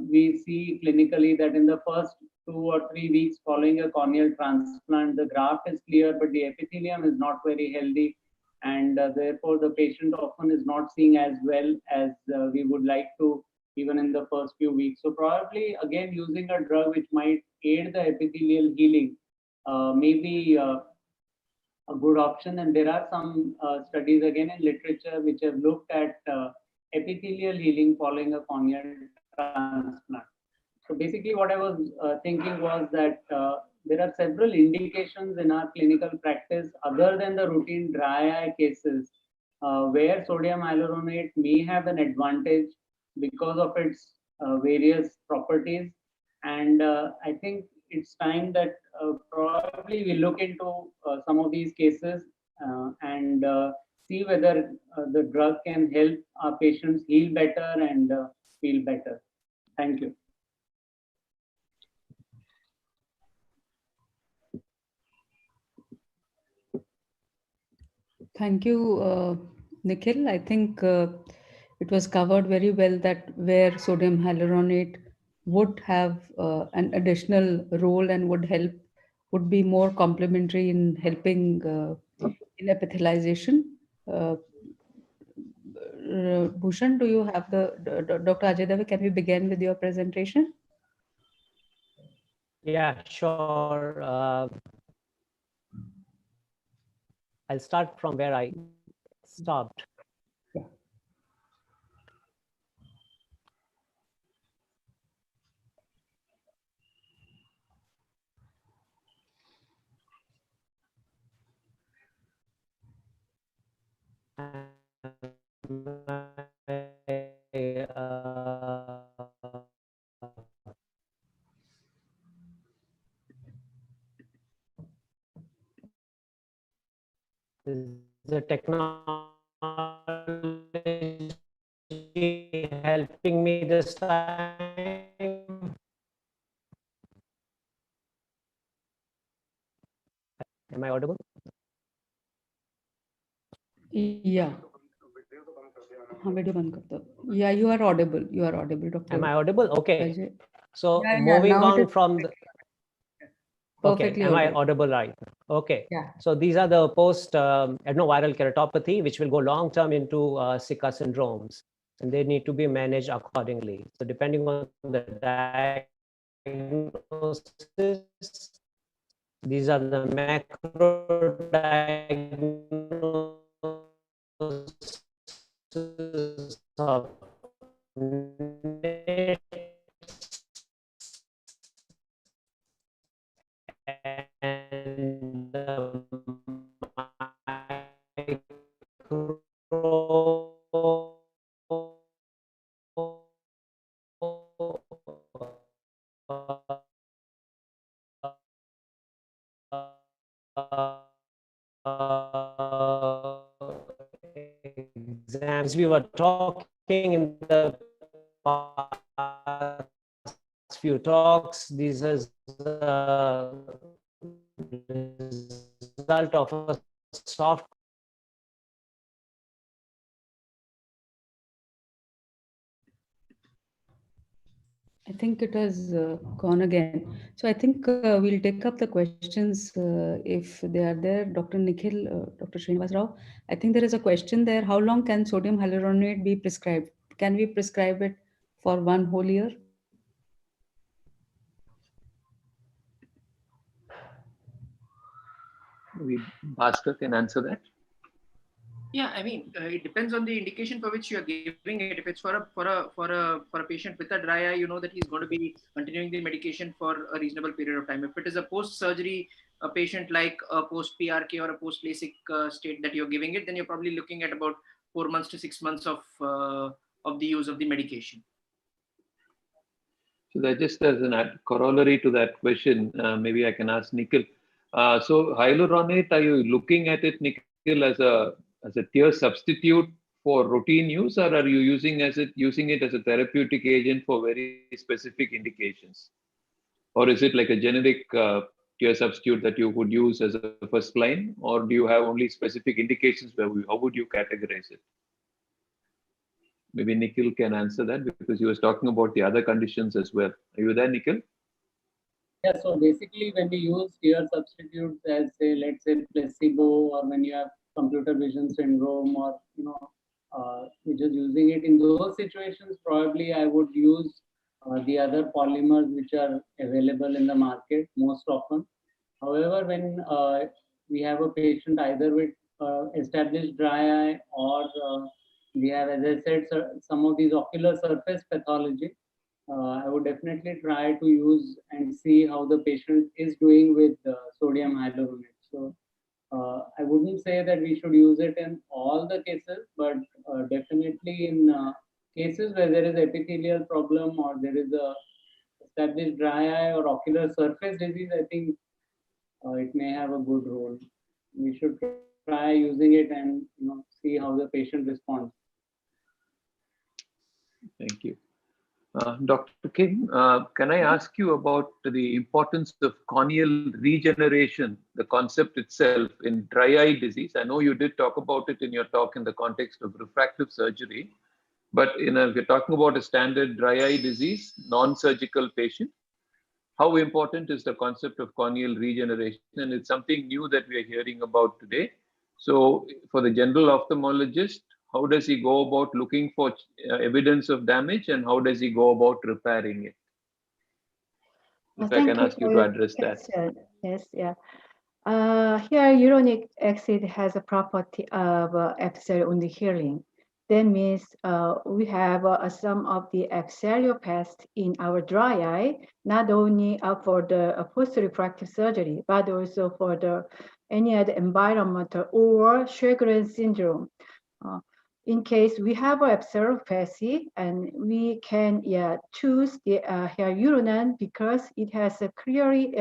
we see clinically that in the first 2 or 3 weeks following a corneal transplant, the graft is clear, but the epithelium is not very healthy, and therefore the patient often is not seeing as well as we would like to, even in the first few weeks. So probably again using a drug which might aid the epithelial healing may be a good option. And there are some studies again in literature which have looked at epithelial healing following a corneal transplant. So basically what I was thinking was that there are several indications in our clinical practice other than the routine dry eye cases where sodium hyaluronate may have an advantage because of its various properties. And I think it's time that probably we look into some of these cases and see whether the drug can help our patients heal better and feel better. Thank you. Thank you, Nikhil. I think it was covered very well that where sodium hyaluronate would have an additional role and would be more complementary in helping in epithelialization. Uh, Bhushan, do you have Dr. Ajay Dave, can we begin with your presentation? Yeah, sure. I'll start from where I stopped. Yeah. The technology helping me this time? Am I audible? Yeah. Yeah, you are audible. You are audible, Dr. Am I audible? Okay. Ajay. So Yeah, moving now it on is from the, okay, perfectly am I audible. audible right? Okay. Yeah. So these are the post adenoviral keratopathy, which will go long term into Zika syndromes, and they need to be managed accordingly. So depending on the diagnosis, these are the macro diagnoses of and exams we were talking in the past few talks. This is a result of a soft I think it has gone again. So I think we'll take up the questions if they are there. Dr. Nikhil, Dr. Srinivas Rao, I think there is a question there. How long can sodium hyaluronate be prescribed? Can we prescribe it for one whole year? Bhaskar can answer that. Yeah, I mean, it depends on the indication for which you are giving it. If it's for a patient with a dry eye, you know that he's going to be continuing the medication for a reasonable period of time. If it is a post-surgery a patient like a post-PRK or a post-LASIK state that you're giving it, then you're probably looking at about 4 months to 6 months of the use of the medication. So that just as a corollary to that question, maybe I can ask Nikhil. So hyaluronate, are you looking at it, Nikhil, as a tear substitute for routine use, or are you using it as a therapeutic agent for very specific indications, or is it like a generic tear substitute that you would use as a first line, or do you have only specific indications how would you categorize it? Maybe Nikhil can answer that because he was talking about the other conditions as well. Are you there, Nikhil? Yeah, so basically when we use tear substitutes as say, let's say placebo, or when you have computer vision syndrome, or you're just using it in those situations, probably I would use the other polymers which are available in the market most often. However, when we have a patient either with established dry eye, or we have, as I said, some of these ocular surface pathology, I would definitely try to use and see how the patient is doing with sodium hyaluronate. So I wouldn't say that we should use it in all the cases, but definitely in cases where there is epithelial problem, or there is a established dry eye or ocular surface disease, I think it may have a good role. We should try using it and see how the patient responds. Thank you. Dr. King, can I ask you about the importance of corneal regeneration, the concept itself in dry eye disease? I know you did talk about it in your talk in the context of refractive surgery, But if you're talking about a standard dry eye disease, non-surgical patient, how important is the concept of corneal regeneration? And it's something new that we are hearing about today. So for the general ophthalmologist, how does he go about looking for evidence of damage, and how does he go about repairing it? If I Thank can you ask you for to your address that. question. Yes, yeah. Hyaluronic acid has a property of epithelial healing. That means we have some of the epitheliopaths in our dry eye, not only for the post-refractive surgery, but also for the any other environmental or Sjögren's syndrome. Uh, in case we have a epsilopathy, and we can choose the hyaluronan because it has a clearly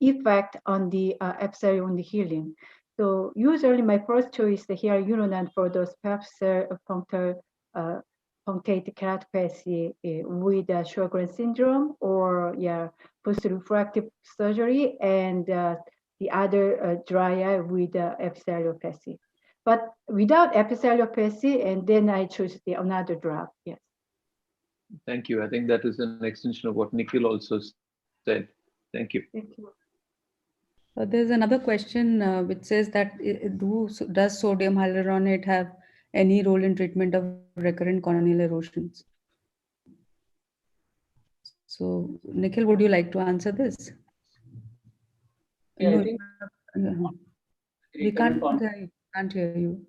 effect on the epsilon healing. So usually my first choice is the hyaluronan for those punctate keratopathy with Sjögren's syndrome or post-refractive surgery, and the other dry eye with epitheliopathy. But without epitheliopathy, and then I choose another drug. Yes. Thank you. I think that is an extension of what Nikhil also said. Thank you. Thank you. There's another question which says that does sodium hyaluronate have any role in treatment of recurrent corneal erosions? So, Nikhil, would you like to answer this? Yeah, I think We can't hear you.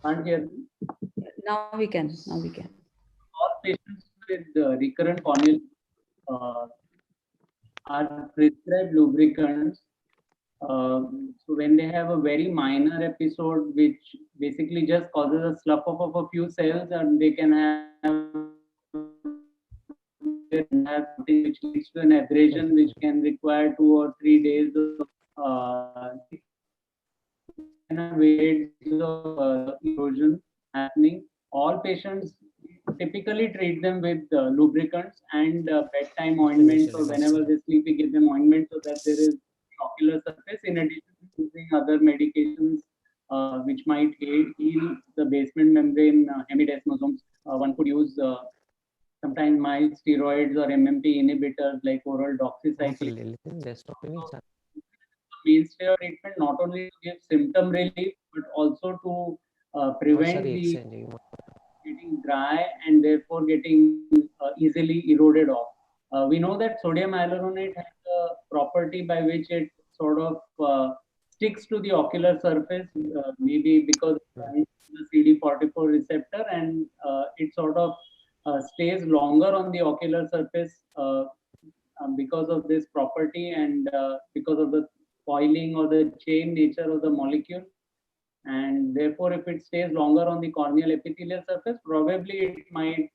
Can't hear. Now we can. Now we can. All patients with recurrent corneal are prescribed lubricants. So when they have a very minor episode, which basically just causes a slough of a few cells, and they can have something which leads to an abrasion, which can require 2 or 3 days of erosion happening. All patients typically treat them with lubricants and bedtime ointments, or whenever they sleep, we give them ointment so that there is ocular surface, in addition to using other medications which might heal the basement membrane hemidesmosomes. One could use sometimes mild steroids or MMP inhibitors like oral doxycycline. Mainstay of treatment not only to give symptom relief, but also to prevent the getting dry and therefore getting easily eroded off. We know that sodium hyaluronate has a property by which it sort of sticks to the ocular surface, maybe because of the CD44 receptor, and it sort of stays longer on the ocular surface because of this property, and because of the coiling or the chain nature of the molecule. And therefore, if it stays longer on the corneal epithelial surface, probably it might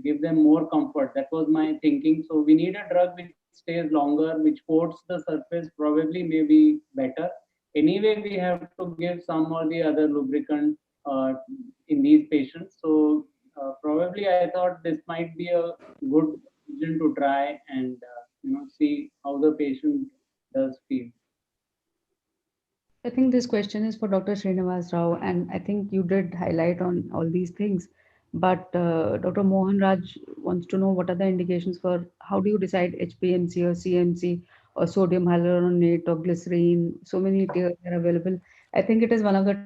give them more comfort. That was my thinking. So we need a drug which stays longer, which coats the surface, probably maybe better. Anyway, we have to give some or the other lubricant in these patients. So probably I thought this might be a good reason to try and see how the patient does feel. I think this question is for Dr. Srinivas Rao, and I think you did highlight on all these things. But Dr. Mohan Raj wants to know what are the indications for how do you decide HPMC or CMC or sodium hyaluronate or glycerine? So many tiers are available. I think it is one of the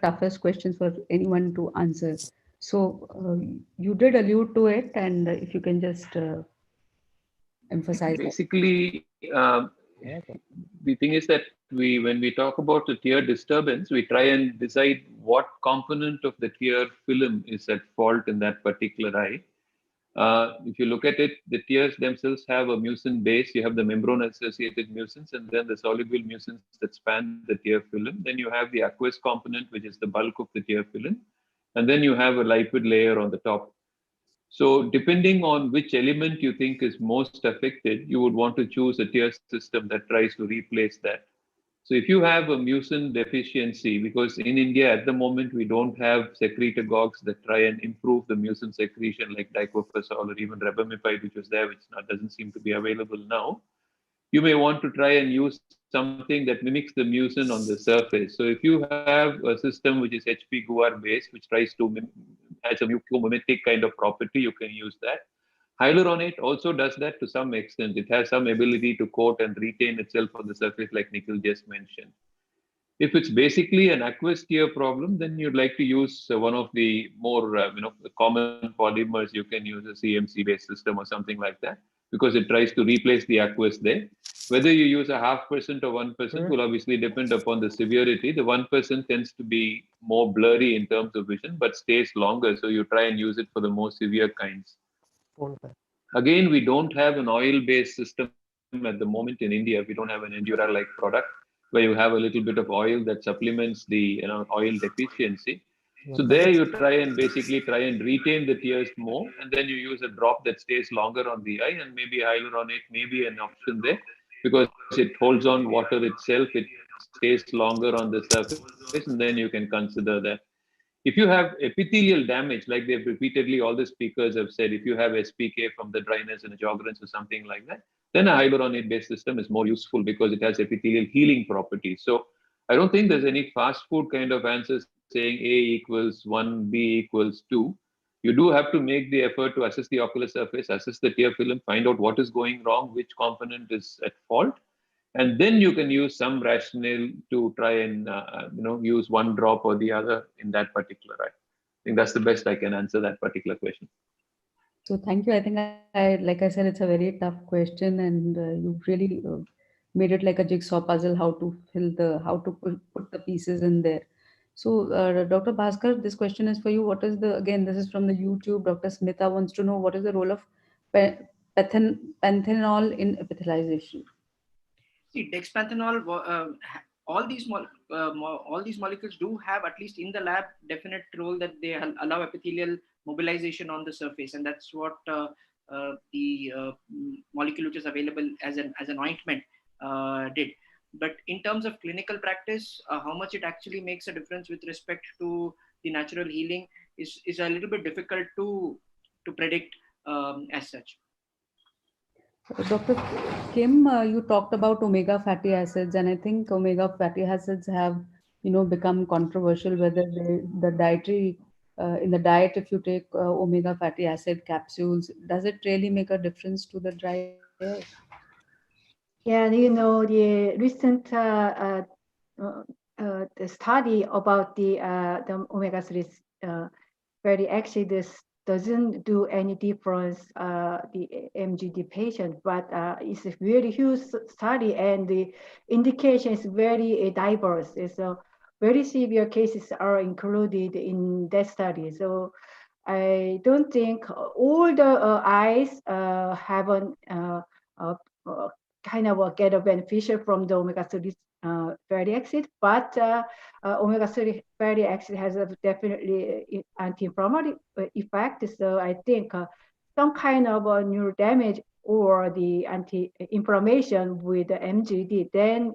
toughest questions for anyone to answer. So you did allude to it, and if you can just emphasize that. Basically, the thing is that when we talk about the tear disturbance, we try and decide what component of the tear film is at fault in that particular eye. If you look at it, the tears themselves have a mucin base. You have the membrane-associated mucins, and then the soluble mucins that span the tear film. Then you have the aqueous component, which is the bulk of the tear film, and then you have a lipid layer on the top. So depending on which element you think is most affected, you would want to choose a tear system that tries to replace that. So if you have a mucin deficiency, because in India at the moment we don't have secretagogues that try and improve the mucin secretion like diclofosol or even rebamipide, which was there, which doesn't seem to be available now, you may want to try and use something that mimics the mucin on the surface. So if you have a system which is HP-Guar based, which tries to has a mucomimetic kind of property, you can use that. Hyaluronate also does that to some extent. It has some ability to coat and retain itself on the surface, like Nikhil just mentioned. If it's basically an aqueous tear problem, then you'd like to use one of the more common polymers. You can use a CMC-based system or something like that, because it tries to replace the aqueous there. Whether you use a 0.5% or 1% will obviously depend upon the severity. The 1% tends to be more blurry in terms of vision, but stays longer. So you try and use it for the more severe kinds. Again, we don't have an oil-based system at the moment in India. We don't have an Endura-like product where you have a little bit of oil that supplements the oil deficiency. So there you try and retain the tears more, and then you use a drop that stays longer on the eye, and maybe hyaluronate may be an option there because it holds on water itself, it stays longer on the surface, and then you can consider that. If you have epithelial damage, like they've repeatedly, all the speakers have said, if you have SPK from the dryness and a Sjogren's or something like that, then a hyaluronate-based system is more useful because it has epithelial healing properties. So I don't think there's any fast food kind of answer saying A equals 1, B equals 2. You do have to make the effort to assess the ocular surface, assess the tear film, find out what is going wrong, which component is at fault, and then you can use some rationale to try and use one drop or the other in that particular eye. I think that's the best I can answer that particular question. So thank you. I think like I said, it's a very tough question, and you really made it like a jigsaw puzzle, how to put the pieces in there. So Dr. Bhaskar, this question is for you. This is from the YouTube. Dr. Smita wants to know what is the role of panthenol in epithelialization. See, dexpanthenol, all these molecules do have, at least in the lab, definite role that they allow epithelial mobilization on the surface, and that's what the molecule which is available as an ointment did. But in terms of clinical practice, how much it actually makes a difference with respect to the natural healing is a little bit difficult to predict as such. Dr. Kim, you talked about omega fatty acids, and I think omega fatty acids have, become controversial whether the dietary in the diet, if you take omega fatty acid capsules, does it really make a difference to the dry eye? Yeah, the recent the study about the omega-3 fatty acids doesn't do any difference the MGD patient, but it's a very huge study, and the indication is very diverse. So very severe cases are included in that study. So I don't think all the eyes have kind of get a beneficial from the omega-3 fatty acid, but omega-3 fatty acid has a definitely anti-inflammatory effect. So I think some kind of neural damage or the anti-inflammation with the MGD, then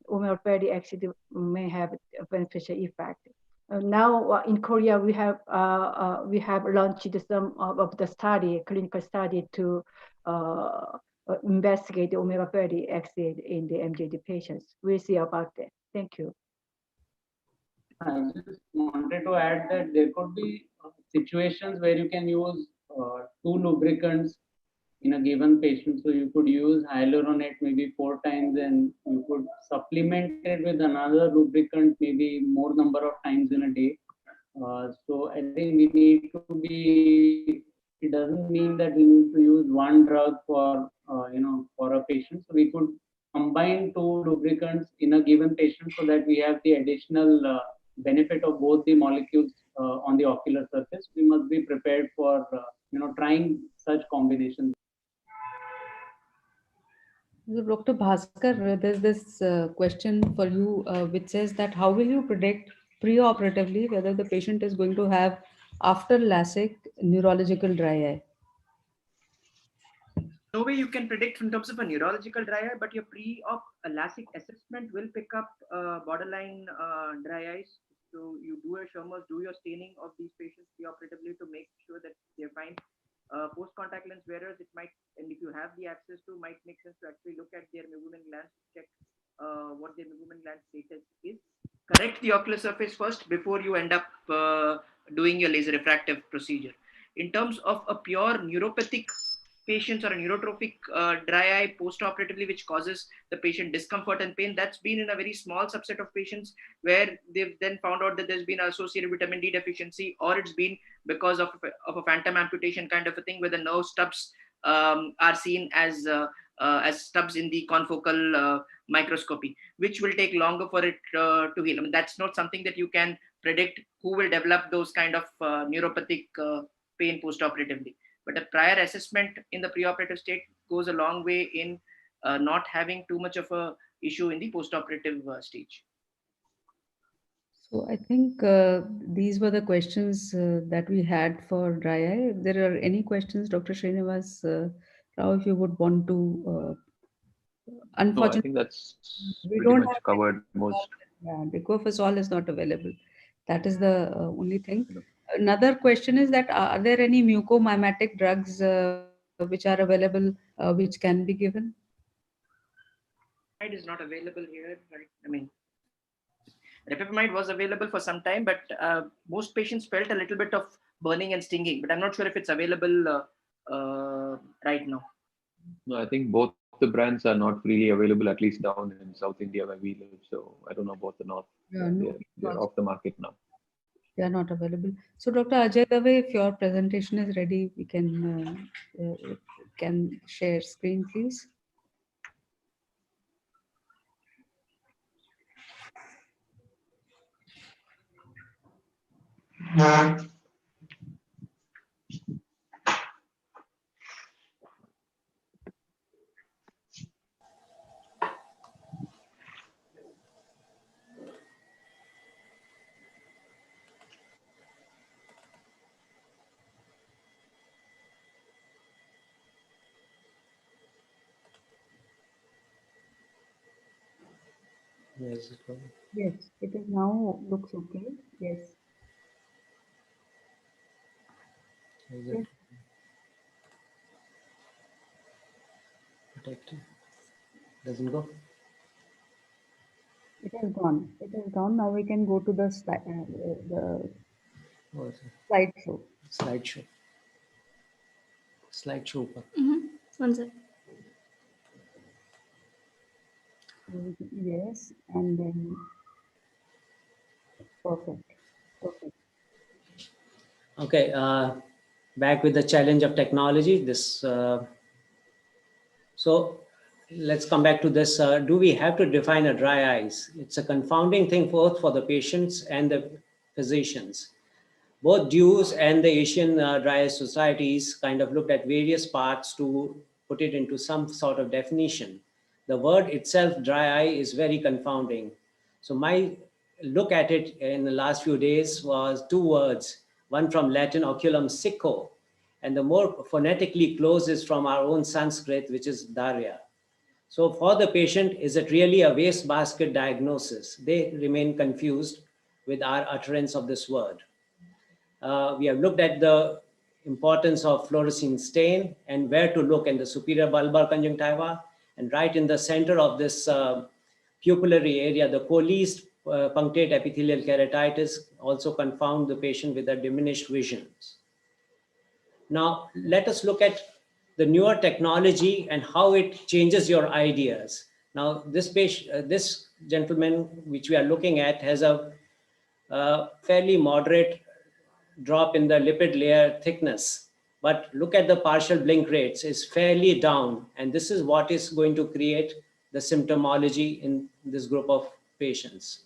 omega fatty acid may have a beneficial effect. Now in Korea, we have launched some of the clinical study to investigate the omega fatty acid in the MGD patients. We'll see about that. Thank you. I just wanted to add that there could be situations where you can use 2 lubricants in a given patient. So you could use hyaluronate maybe 4 times, and you could supplement it with another lubricant maybe more number of times in a day. So I think we need to be, it doesn't mean that we need to use one drug for for a patient. So we could combine 2 lubricants in a given patient so that we have the additional benefit of both the molecules on the ocular surface. We must be prepared for trying such combinations. Dr. Bhaskar, there's this question for you which says that how will you predict pre-operatively whether the patient is going to have after LASIK neurological dry eye? No way you can predict in terms of a neurological dry eye, but your pre-op LASIK assessment will pick up borderline dry eyes. So you do a Schirmer's, do your staining of these patients pre-operatively to make sure that they're fine. Post-contact lens wearers, it might, and if you have the access to, might make sense to actually look at their meibomian glands to check what their meibomian gland status is. Correct the ocular surface first before you end up doing your laser refractive procedure. In terms of a pure neuropathic patients or a neurotrophic dry eye post-operatively, which causes the patient discomfort and pain, that's been in a very small subset of patients, where they've then found out that there's been associated vitamin D deficiency, or it's been because of a phantom amputation kind of a thing, where the nerve stubs are seen as stubs in the confocal microscopy, which will take longer for it to heal. I mean, that's not something that you can predict who will develop those kind of neuropathic pain post-operatively. But a prior assessment in the preoperative state goes a long way in not having too much of a issue in the post-operative stage. So I think these were the questions that we had for dry eye. If there are any questions, Dr. Srinivas Rao, if you would want to, No, I unfortunately, think that's we pretty don't much have covered most. yeah, diclofosol is not available. That is the only thing. Another question is that are there any mucomimetic drugs which are available, which can be given? It is not available here, right? I mean, Repipamide was available for some time, but most patients felt a little bit of burning and stinging. But I'm not sure if it's available right now. No, I think both the brands are not freely available, at least down in South India where we live. So I don't know about the North. Yeah, no, They're off the market now. they are not available. So, Dr. Ajay Dave, if your presentation is ready, we can share screen, please. Yes, Yes, it is now looks okay. Yes. Yes, protected. Doesn't go. it has gone. It has gone. Now we can go to the What is it? slideshow. Slideshow. Slideshow. One sec. Yes, and then perfect. Perfect. Okay, back with the challenge of technology. So let's come back to this. Do we have to define a dry eyes? It's a confounding thing both for the patients and the physicians. Both DEWS and the Asian Dry Eye societies kind of looked at various parts to put it into some sort of definition. The word itself, dry eye, is very confounding. So my look at it in the last few days was two words, one from Latin oculum sicco, and the more phonetically close is from our own Sanskrit, which is darya. So for the patient, is it really a wastebasket diagnosis? They remain confused with our utterance of this word. We have looked at the importance of fluorescein stain and where to look in the superior bulbar conjunctiva. And right in the center of this pupillary area, the coalesced punctate epithelial keratitis also confound the patient with a diminished visions. Now, let us look at the newer technology and how it changes your ideas. Now, this gentleman, which we are looking at, has a fairly moderate drop in the lipid layer thickness. But look at the partial blink rates, is fairly down. And this is what is going to create the symptomology in this group of patients.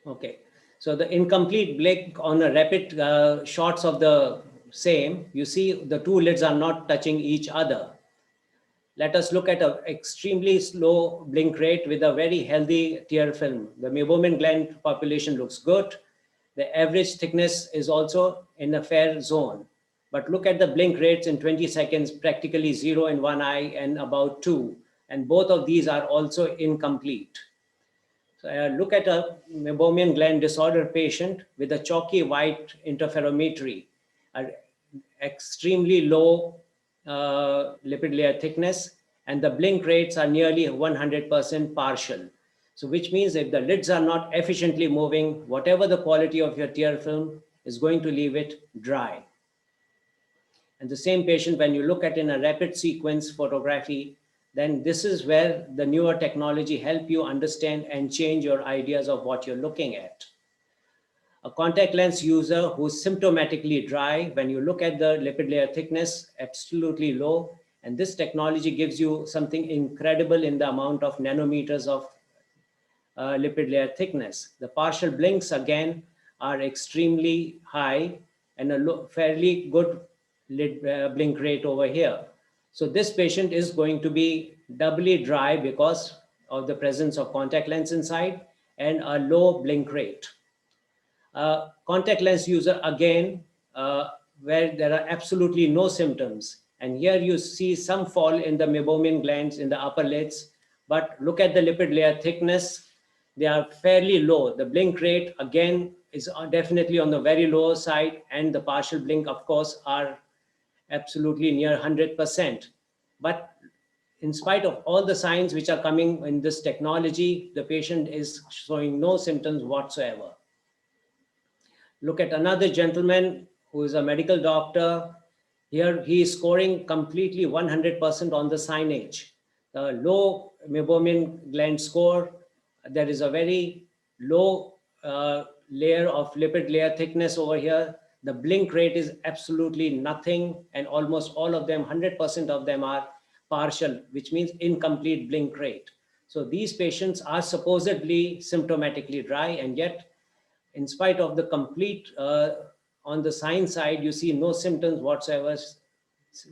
Okay, so the incomplete blink on a rapid shots of the same, you see the two lids are not touching each other. Let us look at an extremely slow blink rate with a very healthy tear film. The meibomian gland population looks good. The average thickness is also in a fair zone. But look at the blink rates in 20 seconds, practically 0 in one eye and about 2. And both of these are also incomplete. So look at a meibomian gland disorder patient with a chalky white interferometry, extremely low lipid layer thickness, and the blink rates are nearly 100% partial. So which means if the lids are not efficiently moving, whatever the quality of your tear film is going to leave it dry. And the same patient, when you look at in a rapid sequence photography, then this is where the newer technology help you understand and change your ideas of what you're looking at. A contact lens user who's symptomatically dry, when you look at the lipid layer thickness, absolutely low. And this technology gives you something incredible in the amount of nanometers of lipid layer thickness. The partial blinks again are extremely high and a fairly good blink rate over here. So this patient is going to be doubly dry because of the presence of contact lens inside and a low blink rate. Contact lens user again, where there are absolutely no symptoms. And here you see some fall in the meibomian glands in the upper lids, but look at the lipid layer thickness. They are fairly low. The blink rate again is definitely on the very low side, and the partial blink, of course, are absolutely near 100%. But in spite of all the signs which are coming in this technology, the patient is showing no symptoms whatsoever. Look at another gentleman who is a medical doctor. Here he is scoring completely 100% on the signage. The low meibomian gland score, there is a very low layer of lipid layer thickness over here. The blink rate is absolutely nothing, and almost all of them, 100% of them are partial, which means incomplete blink rate. So these patients are supposedly symptomatically dry, and yet in spite of the complete, on the sign side, you see no symptoms whatsoever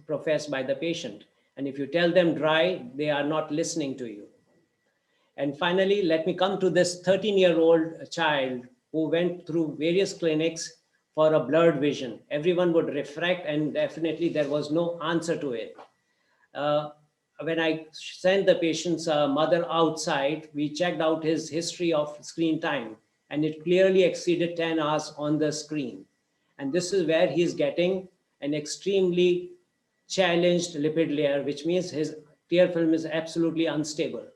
professed by the patient. And if you tell them dry, they are not listening to you. And finally, let me come to this 13-year-old child who went through various clinics for a blurred vision. Everyone would refract, and definitely there was no answer to it. When I sent the patient's mother outside, we checked out his history of screen time, and it clearly exceeded 10 hours on the screen. And this is where he's getting an extremely challenged lipid layer, which means his tear film is absolutely unstable.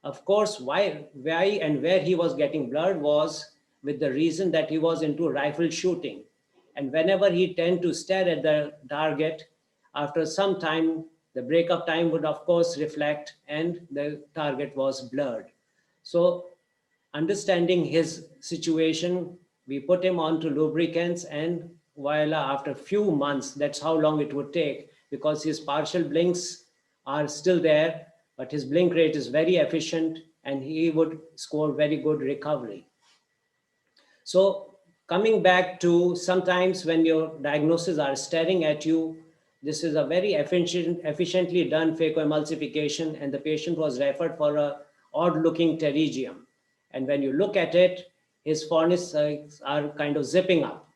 Of course, why and where he was getting blurred was with the reason that he was into rifle shooting. And whenever he tended to stare at the target, after some time, the breakup time would of course reflect and the target was blurred. So understanding his situation, we put him on to lubricants, and voila, after a few months, that's how long it would take, because his partial blinks are still there, but his blink rate is very efficient and he would score very good recovery. So coming back to sometimes when your diagnoses are staring at you, this is a very efficiently done phacoemulsification, and the patient was referred for a odd looking pterygium. And when you look at it, his fornices are kind of zipping up,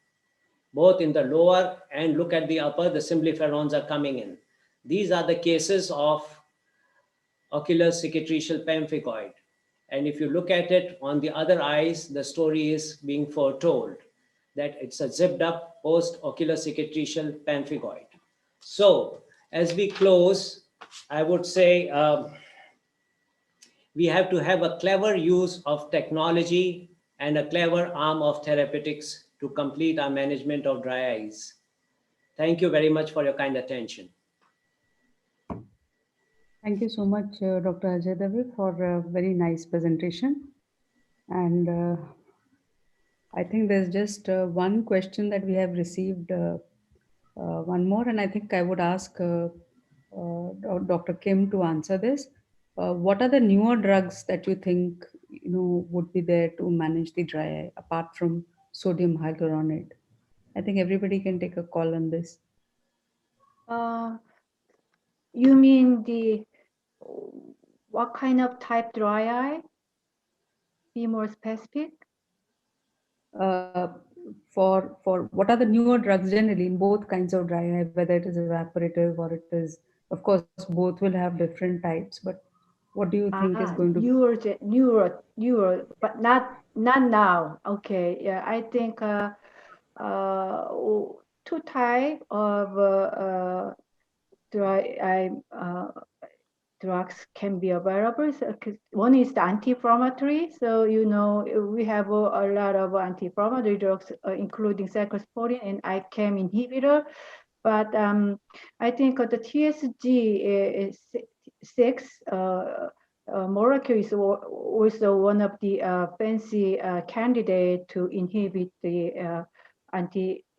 both in the lower and look at the upper, the symblepharons are coming in. These are the cases of ocular cicatricial pemphigoid. And if you look at it on the other eyes, the story is being foretold that it's a zipped up post-ocular cicatricial pemphigoid. So as we close, I would say we have to have a clever use of technology and a clever arm of therapeutics to complete our management of dry eyes. Thank you very much for your kind attention. Thank you so much, Dr. Ajay Dave, for a very nice presentation. And I think there's just one question that we have received, one more, and I think I would ask Dr. Kim to answer this. What are the newer drugs that you think would be there to manage the dry eye apart from sodium hyaluronate? I think everybody can take a call on this. You mean what kind of type dry eye? Be more specific. Uh, for what are the newer drugs generally in both kinds of dry eye, whether it is evaporative or it is, of course, both will have different types. But what do you think is going to newer, but not now. Okay, yeah, I think two type of dry eye drugs can be available. So, one is the anti-inflammatory. So, we have a lot of anti-inflammatory drugs, including cyclosporine and ICAM inhibitor. But I think the TSG6 molecule is also one of the fancy candidate to inhibit the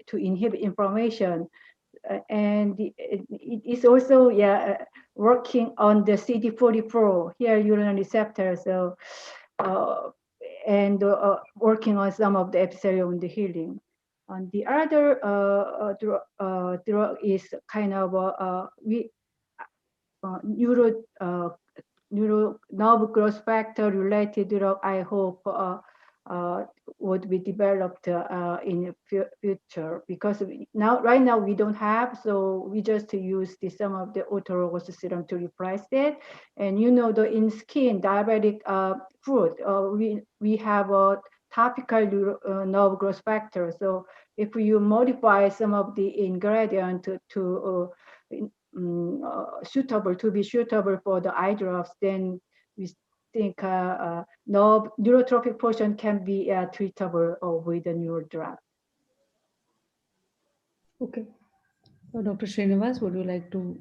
to inhibit inflammation. And it is also working on the CD44 hyaluronate receptor. So and working on some of the epithelial wound healing. And the other drug is kind of neuro nerve growth factor related drug. I hope would be developed in the future, because right now we don't have, so we just use some of the autologous serum to replace that. And in skin diabetic food, we have a topical nerve growth factor. So if you modify some of the ingredient to be suitable for the eye drops, then we think neurotrophic portion can be treatable with a neuro drug. Okay. So Dr. Srinivas, would you like to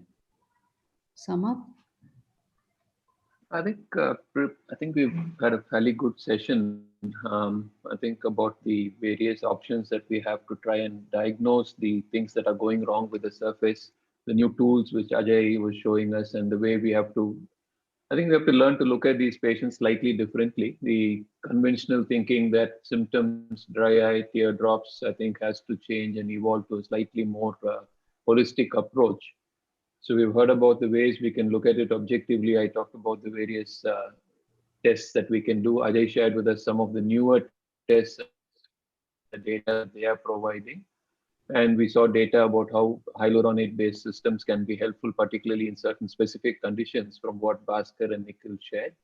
sum up? I think we've had a fairly good session. I think about the various options that we have to try and diagnose the things that are going wrong with the surface, the new tools which Ajay was showing us, and the way we have to. I think we have to learn to look at these patients slightly differently. The conventional thinking that symptoms, dry eye, teardrops, I think has to change and evolve to a slightly more holistic approach. So we've heard about the ways we can look at it objectively. I talked about the various tests that we can do. Ajay shared with us some of the newer tests and the data they are providing. And we saw data about how hyaluronate-based systems can be helpful, particularly in certain specific conditions, from what Bhaskar and Nikhil shared.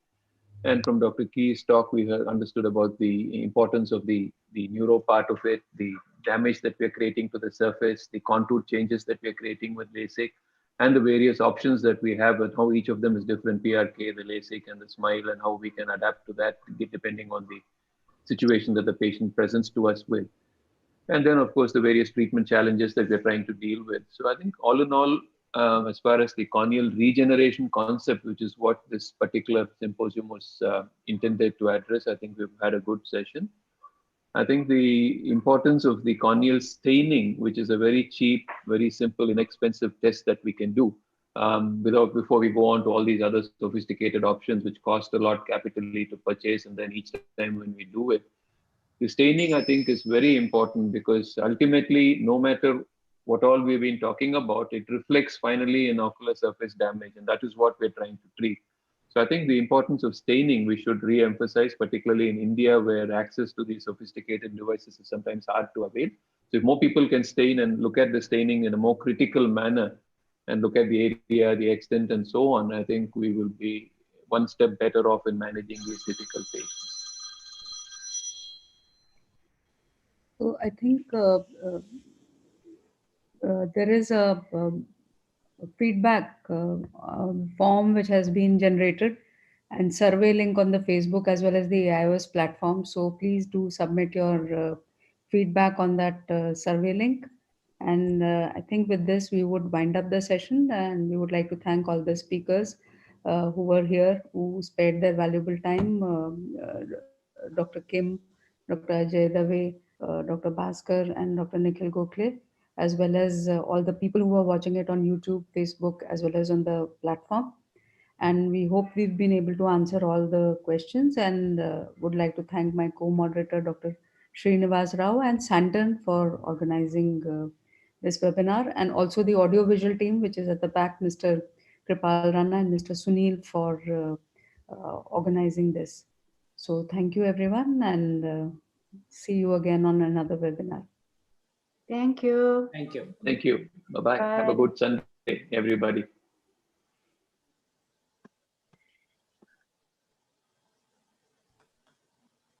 And from Dr. Key's talk, we understood about the importance of the neuro part of it, the damage that we're creating to the surface, the contour changes that we're creating with LASIK, and the various options that we have and how each of them is different, PRK, the LASIK, and the SMILE, and how we can adapt to that depending on the situation that the patient presents to us with. And then, of course, the various treatment challenges that we're trying to deal with. So I think all in all, as far as the corneal regeneration concept, which is what this particular symposium was intended to address, I think we've had a good session. I think the importance of the corneal staining, which is a very cheap, very simple, inexpensive test that we can do before we go on to all these other sophisticated options, which cost a lot capitally to purchase, and then each time when we do it. The staining, I think, is very important, because ultimately, no matter what all we've been talking about, it reflects finally in ocular surface damage, and that is what we're trying to treat. So I think the importance of staining we should re-emphasize, particularly in India, where access to these sophisticated devices is sometimes hard to avail. So if more people can stain and look at the staining in a more critical manner and look at the area, the extent, and so on, I think we will be one step better off in managing these difficult patients. So I think there is a feedback form which has been generated, and survey link on the Facebook as well as the AIOS platform. So please do submit your feedback on that survey link. And I think with this, we would wind up the session, and we would like to thank all the speakers who were here, who spared their valuable time. Dr. Kim, Dr. Ajay Dave, Dr. Bhaskar, and Dr. Nikhil Gokhale, as well as all the people who are watching it on YouTube, Facebook, as well as on the platform. And we hope we've been able to answer all the questions, and would like to thank my co-moderator, Dr. Srinivas Rao, and Santan for organizing this webinar, and also the audio-visual team, which is at the back, Mr. Kripal Rana and Mr. Sunil, for organizing this. So thank you, everyone, and see you again on another webinar. Thank you. Thank you. Thank you. Bye-bye. Have a Bye. good Sunday, everybody.